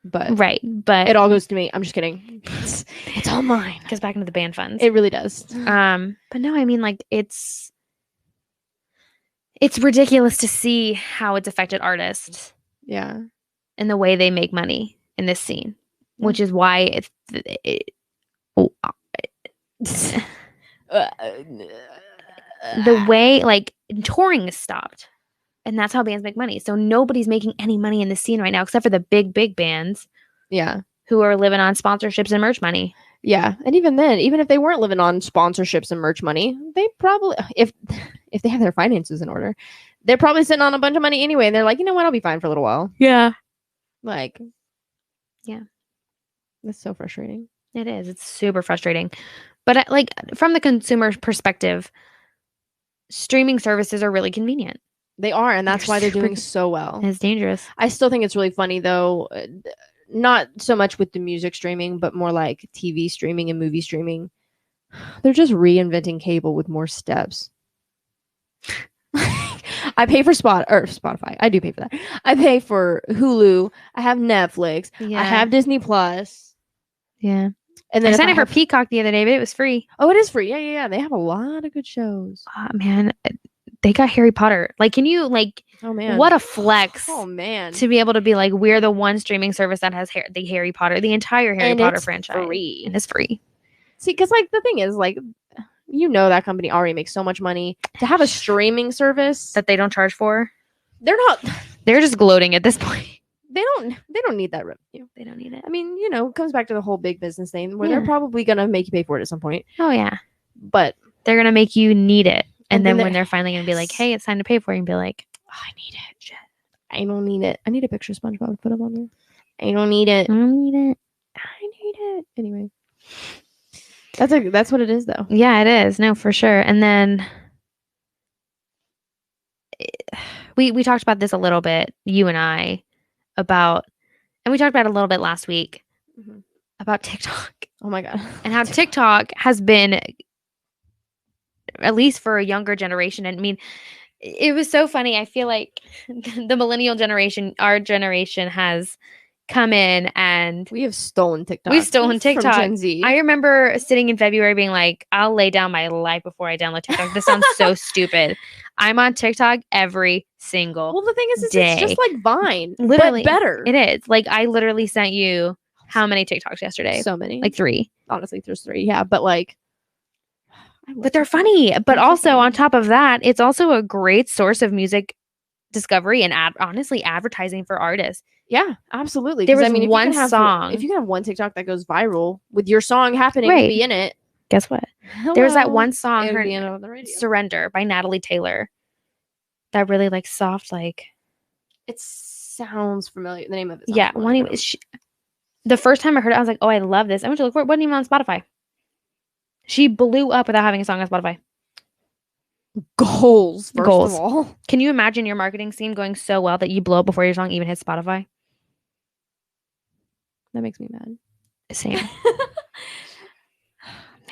but Right. But it all goes to me. I'm just kidding. It's all mine. goes back into the band funds. It really does. But no, I mean, like, it's ridiculous to see how it's affected artists Yeah. and the way they make money in this scene, Yeah. which is why the way, like, touring is stopped, and that's how bands make money. So nobody's making any money in the scene right now except for the big bands Yeah. who are living on sponsorships and merch money. Yeah. And even then, even if they weren't living on sponsorships and merch money, they probably, if they have their finances in order, they're probably sitting on a bunch of money anyway. And they're like, you know what? I'll be fine for a little while. Yeah. Like, yeah. That's so frustrating. It is. It's super frustrating. But like, from the consumer perspective, streaming services are really convenient. They are, and that's why they're super- doing so well. It's dangerous. I still think it's really funny though, not so much with the music streaming, but more like TV streaming and movie streaming. They're just reinventing cable with more steps. I pay for Spotify. I do pay for that. I pay for Hulu. I have Netflix. Yeah. I have Disney Plus. Yeah. And then I if signed I up for have- Peacock the other day, but it was free. Oh, it is free. Yeah. They have a lot of good shows. Oh, man, they got Harry Potter. Like, can you, like, Oh man. what a flex Oh man. to be able to be like, we're the one streaming service that has the Harry Potter, the entire Harry And Potter it's franchise. free. And it's free. See, because like the thing is, like, you know, that company already makes so much money to have a streaming service That they don't charge for. they're not. They're just gloating at this point. They don't need that revenue. They don't need it. I mean, you know, it comes back to the whole big business thing where Yeah. they're probably gonna make you pay for it at some point. Oh, yeah. But They're going to make you need it. And And then then when they're finally going to be like, hey, it's time to pay for it, and be like, I need it. Shit. I don't need it. I need a picture of SpongeBob to put up on there. I don't need it. I don't need it. I need it. Anyway, that's what it is, though. Yeah, it is. No, for sure. And then we talked about this a little bit, you and I, and we talked about it a little bit last week Mhm. about TikTok Oh my god. and how TikTok has been, at least for a younger generation. And I mean, it was so funny. I feel like the millennial generation, our generation, has come in and We have stolen TikTok. We've stolen from TikTok. Gen Z. I remember sitting in February being like, I'll lay down my life before I download TikTok. This sounds so stupid. I'm on TikTok every single. Well, the thing is, it's day. just like Vine, Literally, but better. It is. Like, I literally sent you how many TikToks yesterday? So many. Like 3. honestly, there's 3. Yeah, but like, I love But they're TikTok. funny. But They're so also, funny. on top of that, it's also a great source of music discovery and honestly advertising for artists. Yeah, absolutely. There 'Cause, was if you one can have song. If you can have one TikTok that goes viral with your song happening to Right. be in it, Guess what? There was that hello, one song, it'll her be in on the radio. Surrender by Natalie Taylor. That really, like, soft, like, It sounds familiar. The name of it. sounds yeah. familiar. The first time I heard it, I was like, oh, I love this. I went to look for it. It wasn't even on Spotify. She blew up without having a song on Spotify. Goals. First Goals. of all, Can you imagine your marketing scene going so well that you blow up before your song even hits Spotify? that makes me mad. Same.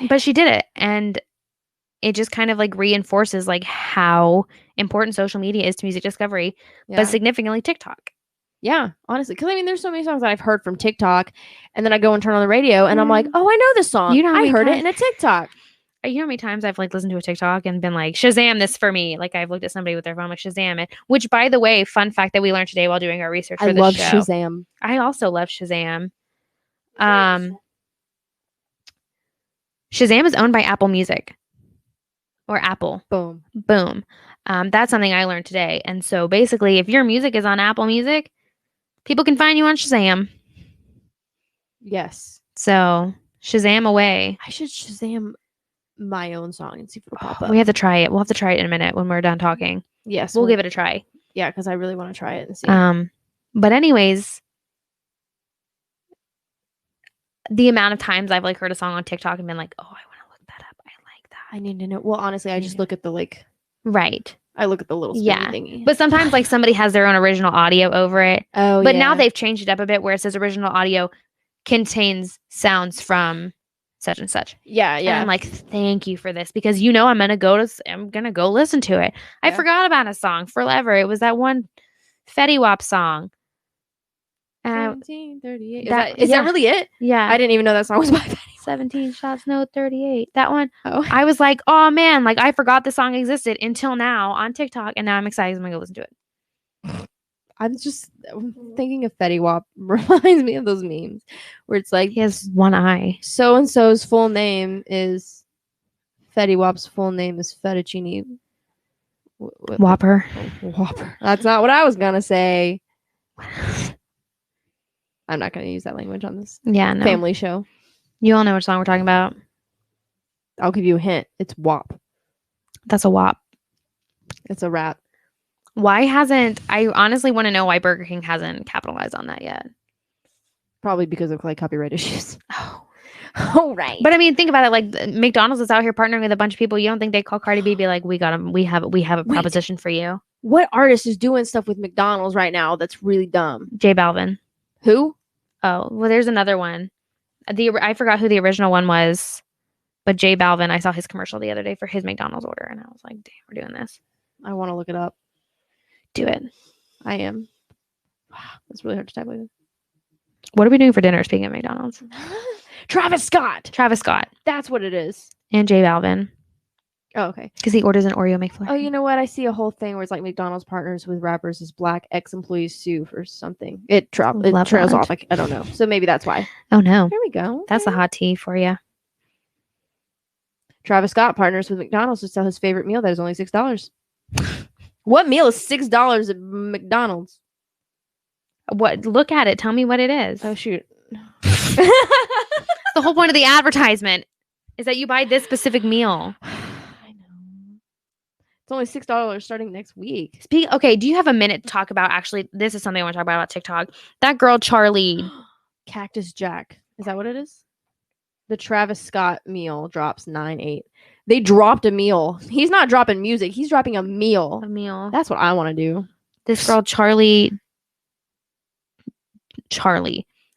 But she did it, and it just kind of like reinforces like how important social media is to music discovery, Yeah. but significantly TikTok. Yeah, honestly, because I mean, there's so many songs that I've heard from TikTok, and then I go and turn on the radio, and I'm like, Mm. oh, I know this song. You know how I many heard it times- in a TikTok. You know how many times I've like listened to a TikTok and been like, Shazam this for me. Like, I've looked at somebody with their phone, like, Shazam it. Which, by the way, fun fact that we learned today while doing our research for I this love show. Shazam. I also love Shazam. Shazam is owned by Apple Music or Apple. Boom. Boom. That's something I learned today. And so basically, if your music is on Apple Music, people can find you on Shazam. Yes. So Shazam away. I should Shazam my own song and see if it'll pop up. We have to try it. We'll have to try it in a minute when we're done talking. Yes, We'll give it a try. Yeah, because I really want to try it and see. But anyways, the amount of times I've like heard a song on TikTok and been like, oh, I want to look that up. I like that. I need to know. Well, honestly, I just Yeah. look at the like. Right. I look at the little spinny Yeah. thingy. But sometimes like somebody has their own original audio over it. oh, But yeah. now they've changed it up a bit where it says original audio contains sounds from such and such. Yeah, And yeah. I'm like, thank you for this, because I'm gonna go listen to it. I Yeah. forgot about a song forever. It was that one Fetty Wap song. And 1738. That- Is yeah. that really it? Yeah. I didn't even know that song was by Fetty. 17 shots, no 38. That one. Oh. I was like, oh man, like I forgot the song existed until now on TikTok, and now I'm excited. I'm gonna go listen to it. I'm just thinking of Fetty Wap reminds me of those memes where it's like He has one eye. so and so's full name is Fetty Wap's full name is Fettuccine Whopper. Whopper. That's not what I was gonna say. I'm not gonna use that language on this Yeah, no. family show. You all know which song we're talking about. I'll give you a hint. It's WAP. That's a WAP. It's a rap. Why hasn't I honestly want to know why Burger King hasn't capitalized on that yet? Probably because of like copyright issues. Oh. Oh right. But I mean, think about it. Like McDonald's is out here partnering with a bunch of people. You don't think they call Cardi B be like, we got him. We have a proposition for you. What artist is doing stuff with McDonald's right now that's really dumb? J Balvin. Who? Oh, well, there's another one. I forgot who the original one was, but J Balvin. I saw his commercial the other day for his McDonald's order, and I was like, damn, we're doing this. I want to look it up. Do it. I am. Wow, it's really hard to type like that. What are we doing for dinner? Speaking of McDonald's, Travis Scott. Travis Scott That's what it is. and J Balvin, Oh, okay. because he orders an Oreo McFlurry. Oh, you know what? I see a whole thing where it's like McDonald's partners with rappers as black ex-employees sue for something. It trails Love off. that. I don't know. So maybe that's why. Oh no, Here we go. that's a hot tea for you. Travis Scott partners with McDonald's to sell his favorite meal that is only $6. What meal is $6 at McDonald's? What? Look at it. Tell me what it is. Oh shoot. The whole point of the advertisement is that you buy this specific meal. I know. It's only $6 starting next week. Okay, do you have a minute to talk about actually this is something I want to talk about TikTok. That girl Charlie. Cactus Jack. Is that what it is? The Travis Scott meal drops 9/8. They dropped a meal. He's not dropping music. He's dropping a meal. A meal. That's what I want to do. This girl Charlie.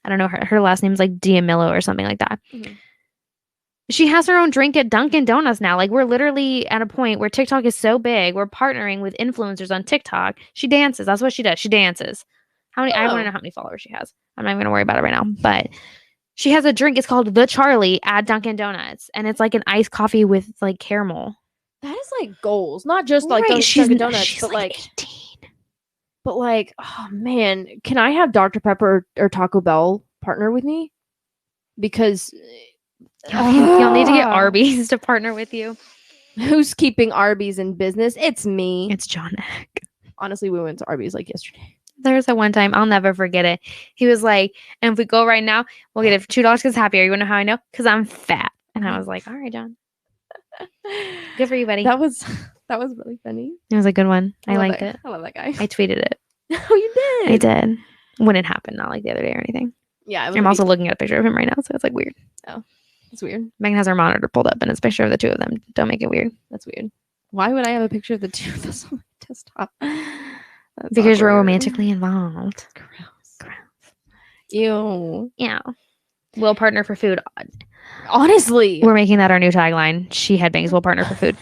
I don't know her last name's like D'Amello or something like that. Mhm. She has her own drink at Dunkin' Donuts now. Like we're literally at a point where TikTok is so big. We're partnering with influencers on TikTok. She dances. That's what she does. She dances. How many? I want to know how many followers she has. I'm not even gonna worry about it right now. But she has a drink. It's called the Charlie at Dunkin' Donuts, and it's like an iced coffee with like caramel. That is like goals, not just like Right, Dunkin' Donuts, she's but like like 18. But like, oh man, can I have Dr. Pepper or Taco Bell partner with me? Because You'll need to get Arby's to partner with you. who's keeping Arby's in business? It's me. It's John Eck. Honestly, we went to Arby's like yesterday. There's that one time, I'll never forget it. He was like, and if we go right now, we'll get it for $2 because happier. You want to know how I know? Because I'm fat. And I was like, all right, John. Good for you, buddy. That was really funny. It was a good one. I love liked that- it. I love that guy. I tweeted it. Oh, you did. I did. When it happened, not like the other day or anything. Yeah, it was I'm also looking at a picture of him right now, so it's like weird. It's weird. Megan has her monitor pulled up and it's a picture of the two of them. Don't make it weird. That's weird. Why would I have a picture of the two of us on my desktop? That's Because you're awkward. romantically involved. Gross. Ew. Yeah. We'll partner for food. Honestly. We're making that our new tagline. She headbangs will partner for food.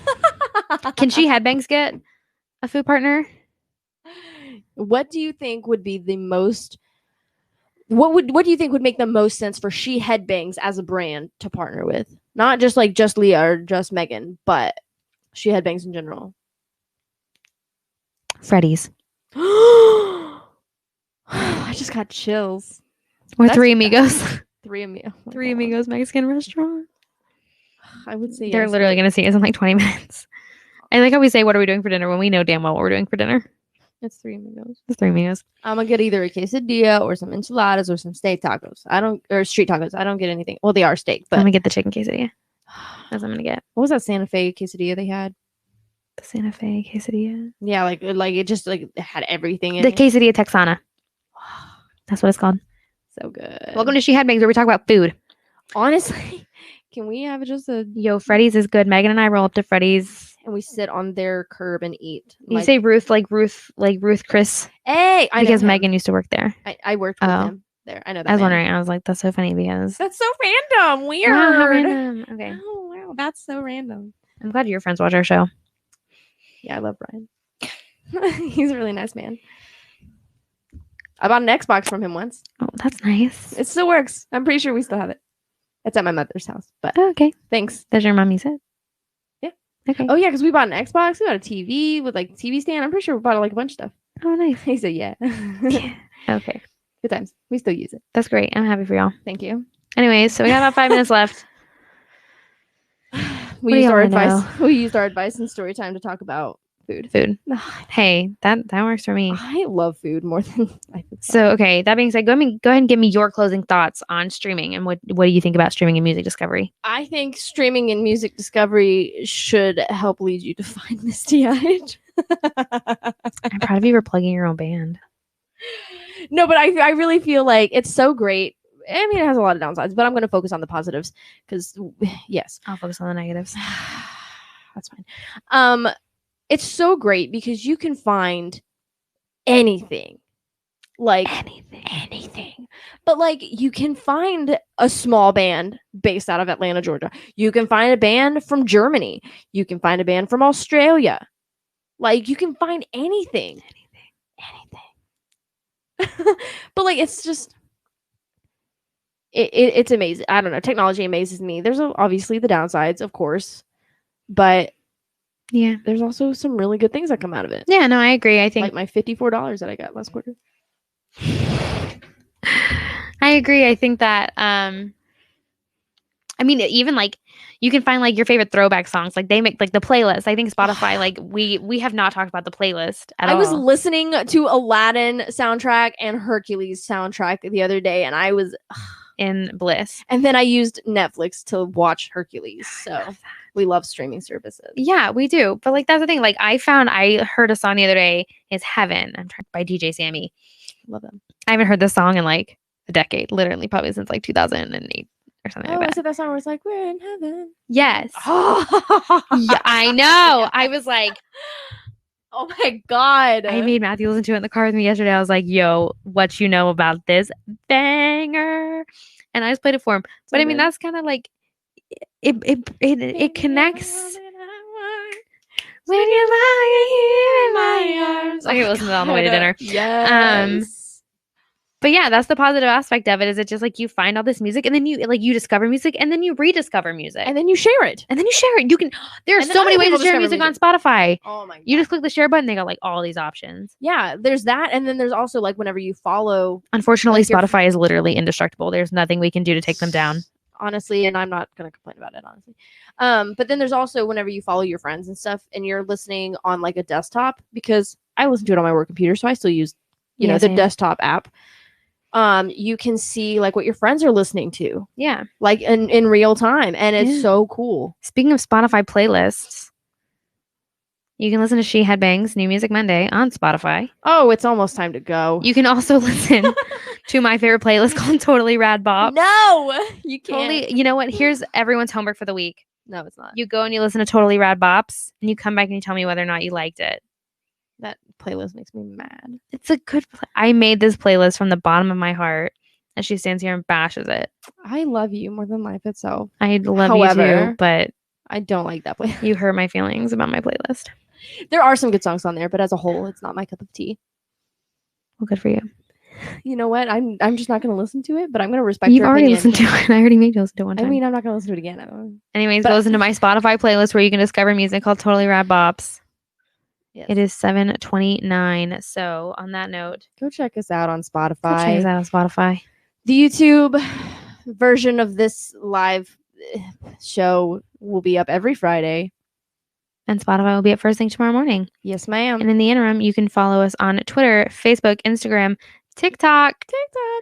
Can she headbangs get a food partner? What do you think would be the most what do you think would make the most sense for She Headbangs as a brand to partner with? Not just like just Leah or just Megan, but She Headbangs in general. Freddy's. I just got chills. Or That's Three Amigos. Three Amigos. Three Amigos Mexican restaurant. I would say They're yes. literally going to see us in like 20 minutes. I like how we say, what are we doing for dinner when we know damn well what we're doing for dinner. It's Three Amigos. It's Three Amigos. I'm gonna get either a quesadilla or some enchiladas or some steak tacos. Or street tacos. I don't get anything. Well, they are steak, I'm but going to get the chicken quesadilla. That's what I'm going to get. what was that Santa Fe quesadilla they had? The Santa Fe quesadilla. Yeah, like it just like it had everything in The it. quesadilla Texana. That's what it's called. So good. Welcome to She Headbangs, where we talk about food. Honestly, can we have just a Yo, Freddy's is good. Megan and I roll up to Freddy's. and we sit on their curb and eat? You say Ruth, like Ruth Chris, hey, I know because him. Megan used to work there. I worked with Oh. him there. I know that. I was man. wondering. I was like, that's so funny because. That's so random. Weird. Wow, how random. Okay. Oh wow, that's so random. I'm glad your friends watch our show. Yeah, I love Brian. He's a really nice man. I bought an Xbox from him once. Oh, that's nice. It still works. I'm pretty sure we still have it. It's at my mother's house, but Oh, okay. thanks. Does your mom use it? Yeah. Okay. Oh yeah, because we bought an Xbox. We got a TV with like TV stand. I'm pretty sure we bought like a bunch of stuff. Oh, nice. He said, yeah. Yeah. Okay. Good times. We still use it. That's great. I'm happy for y'all. Thank you. Anyways, so we got about 5 minutes left. We do used you our wanna advice. We used our advice in story time to talk about food. Food. Hey, that works for me. I love food more than I think. So, okay, that being said, go ahead and give me your closing thoughts on streaming and what do you think about streaming and music discovery? I think streaming and music discovery should help lead you to find Misty Eyed. I'm proud of you for plugging your own band. No, but I really feel like it's so great. I mean, it has a lot of downsides, but I'm going to focus on the positives because, yes. I'll focus on the negatives. That's fine. It's so great because you can find anything. Like anything. But like you can find a small band based out of Atlanta, Georgia. You can find a band from Germany. You can find a band from Australia. Like you can find anything. But like it's just it's amazing. I don't know. Technology amazes me. There's obviously the downsides, of course, but yeah, there's also some really good things that come out of it. Yeah, no, I agree. I think like my $54 that I got last quarter. I agree. I think that I mean, even like you can find like your favorite throwback songs. Like they make like the playlist. I think Spotify, like we have not talked about the playlist at all. I was listening to Aladdin soundtrack and Hercules soundtrack the other day, and I was in bliss. And then I used Netflix to watch Hercules. So we love streaming services. Yeah, we do. But like that's the thing. Like I heard a song the other day. It's Heaven. By DJ Sammy. Love them. I haven't heard this song in like a decade. Literally, probably since like 2008. Or something like that. Is it that song where it's like, we're in heaven? Yes. Yeah, I know. I was like, oh my God. I made Matthew listen to it in the car with me yesterday. I was like, yo, what you know about this banger? And I just played it for him. But I mean, that's kind of like, it connects. When you lie here in my arms. Okay, listen to that on the way to dinner. Yes. But yeah, that's the positive aspect of it. Is it just like you find all this music and then you discover music and then you rediscover music and then you share it You can. There are so many ways to share music on Spotify. Oh my God. You just click the share button. They got like all these options. Yeah, there's that, and then there's also like whenever you follow. Unfortunately, like Spotify is literally indestructible. There's nothing we can do to take them down. Honestly, and I'm not gonna complain about it, honestly. But then there's also whenever you follow your friends and stuff, and you're listening on like a desktop, because I listen to it on my work computer, so I still use the desktop app. You can see like what your friends are listening to. Yeah. Like in real time. And it's so cool. Speaking of Spotify playlists, you can listen to She Headbangs New Music Monday on Spotify. Oh, it's almost time to go. You can also listen to my favorite playlist called Totally Rad Bop. No, you can't. You know what? Here's everyone's homework for the week. No, it's not. You go and you listen to Totally Rad Bops and you come back and you tell me whether or not you liked it. That playlist makes me mad. It's a good I made this playlist from the bottom of my heart, and she stands here and bashes it. I love you more than life itself. I love you too, but I don't like that playlist. You hurt my feelings about my playlist. There are some good songs on there, but as a whole, it's not my cup of tea. Well, good for you. You know what? I'm just not going to listen to it, but I'm going to respect You've your already opinion. listened to it. I already made you listen to it one time. I mean, I'm not going to listen to it again. Anyways, go listen to my Spotify playlist where you can discover music called Totally Rad Bops. Yes. It is 7:29. So on that note, go check us out on Spotify. Go check us out on Spotify. The YouTube version of this live show will be up every Friday. And Spotify will be up first thing tomorrow morning. Yes, ma'am. And in the interim, you can follow us on Twitter, Facebook, Instagram, TikTok.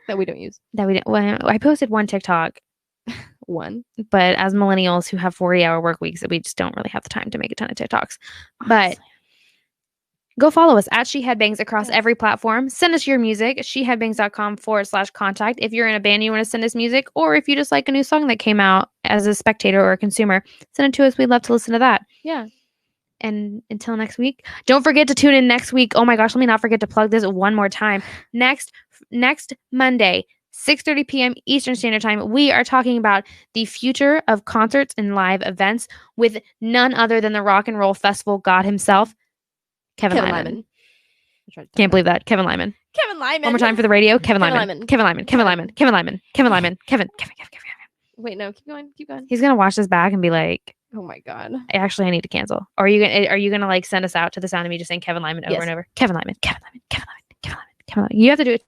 That we don't use. Well, I posted one TikTok. One. But as millennials who have 40-hour work weeks, we just don't really have the time to make a ton of TikToks. Honestly. But go follow us at She Headbangs across every platform. Send us your music, sheheadbangs.com/contact. If you're in a band, you want to send us music, or if you just like a new song that came out as a spectator or a consumer, send it to us. We'd love to listen to that. Yeah. And until next week, don't forget to tune in next week. Oh my gosh, let me not forget to plug this one more time. Next Monday, 6:30 p.m. Eastern Standard Time, we are talking about the future of concerts and live events with none other than the Rock and Roll Festival God himself, Kevin Lyman. Can't believe that. Kevin Lyman. Kevin Lyman. One more time for the radio. Kevin Kevin Lyman. Lyman. Kevin Lyman. Kevin Lyman. Kevin Lyman. Kevin Lyman. Kevin. Wait, no, keep going. Keep going. He's gonna watch this back and be like, Oh my god. actually, I need to cancel. Or are you gonna like send us out to the sound of me just saying Kevin Lyman over Yes. and over? Kevin Lyman. Kevin Lyman. Kevin Lyman. Kevin Lyman. Kevin Lyman. You have to do it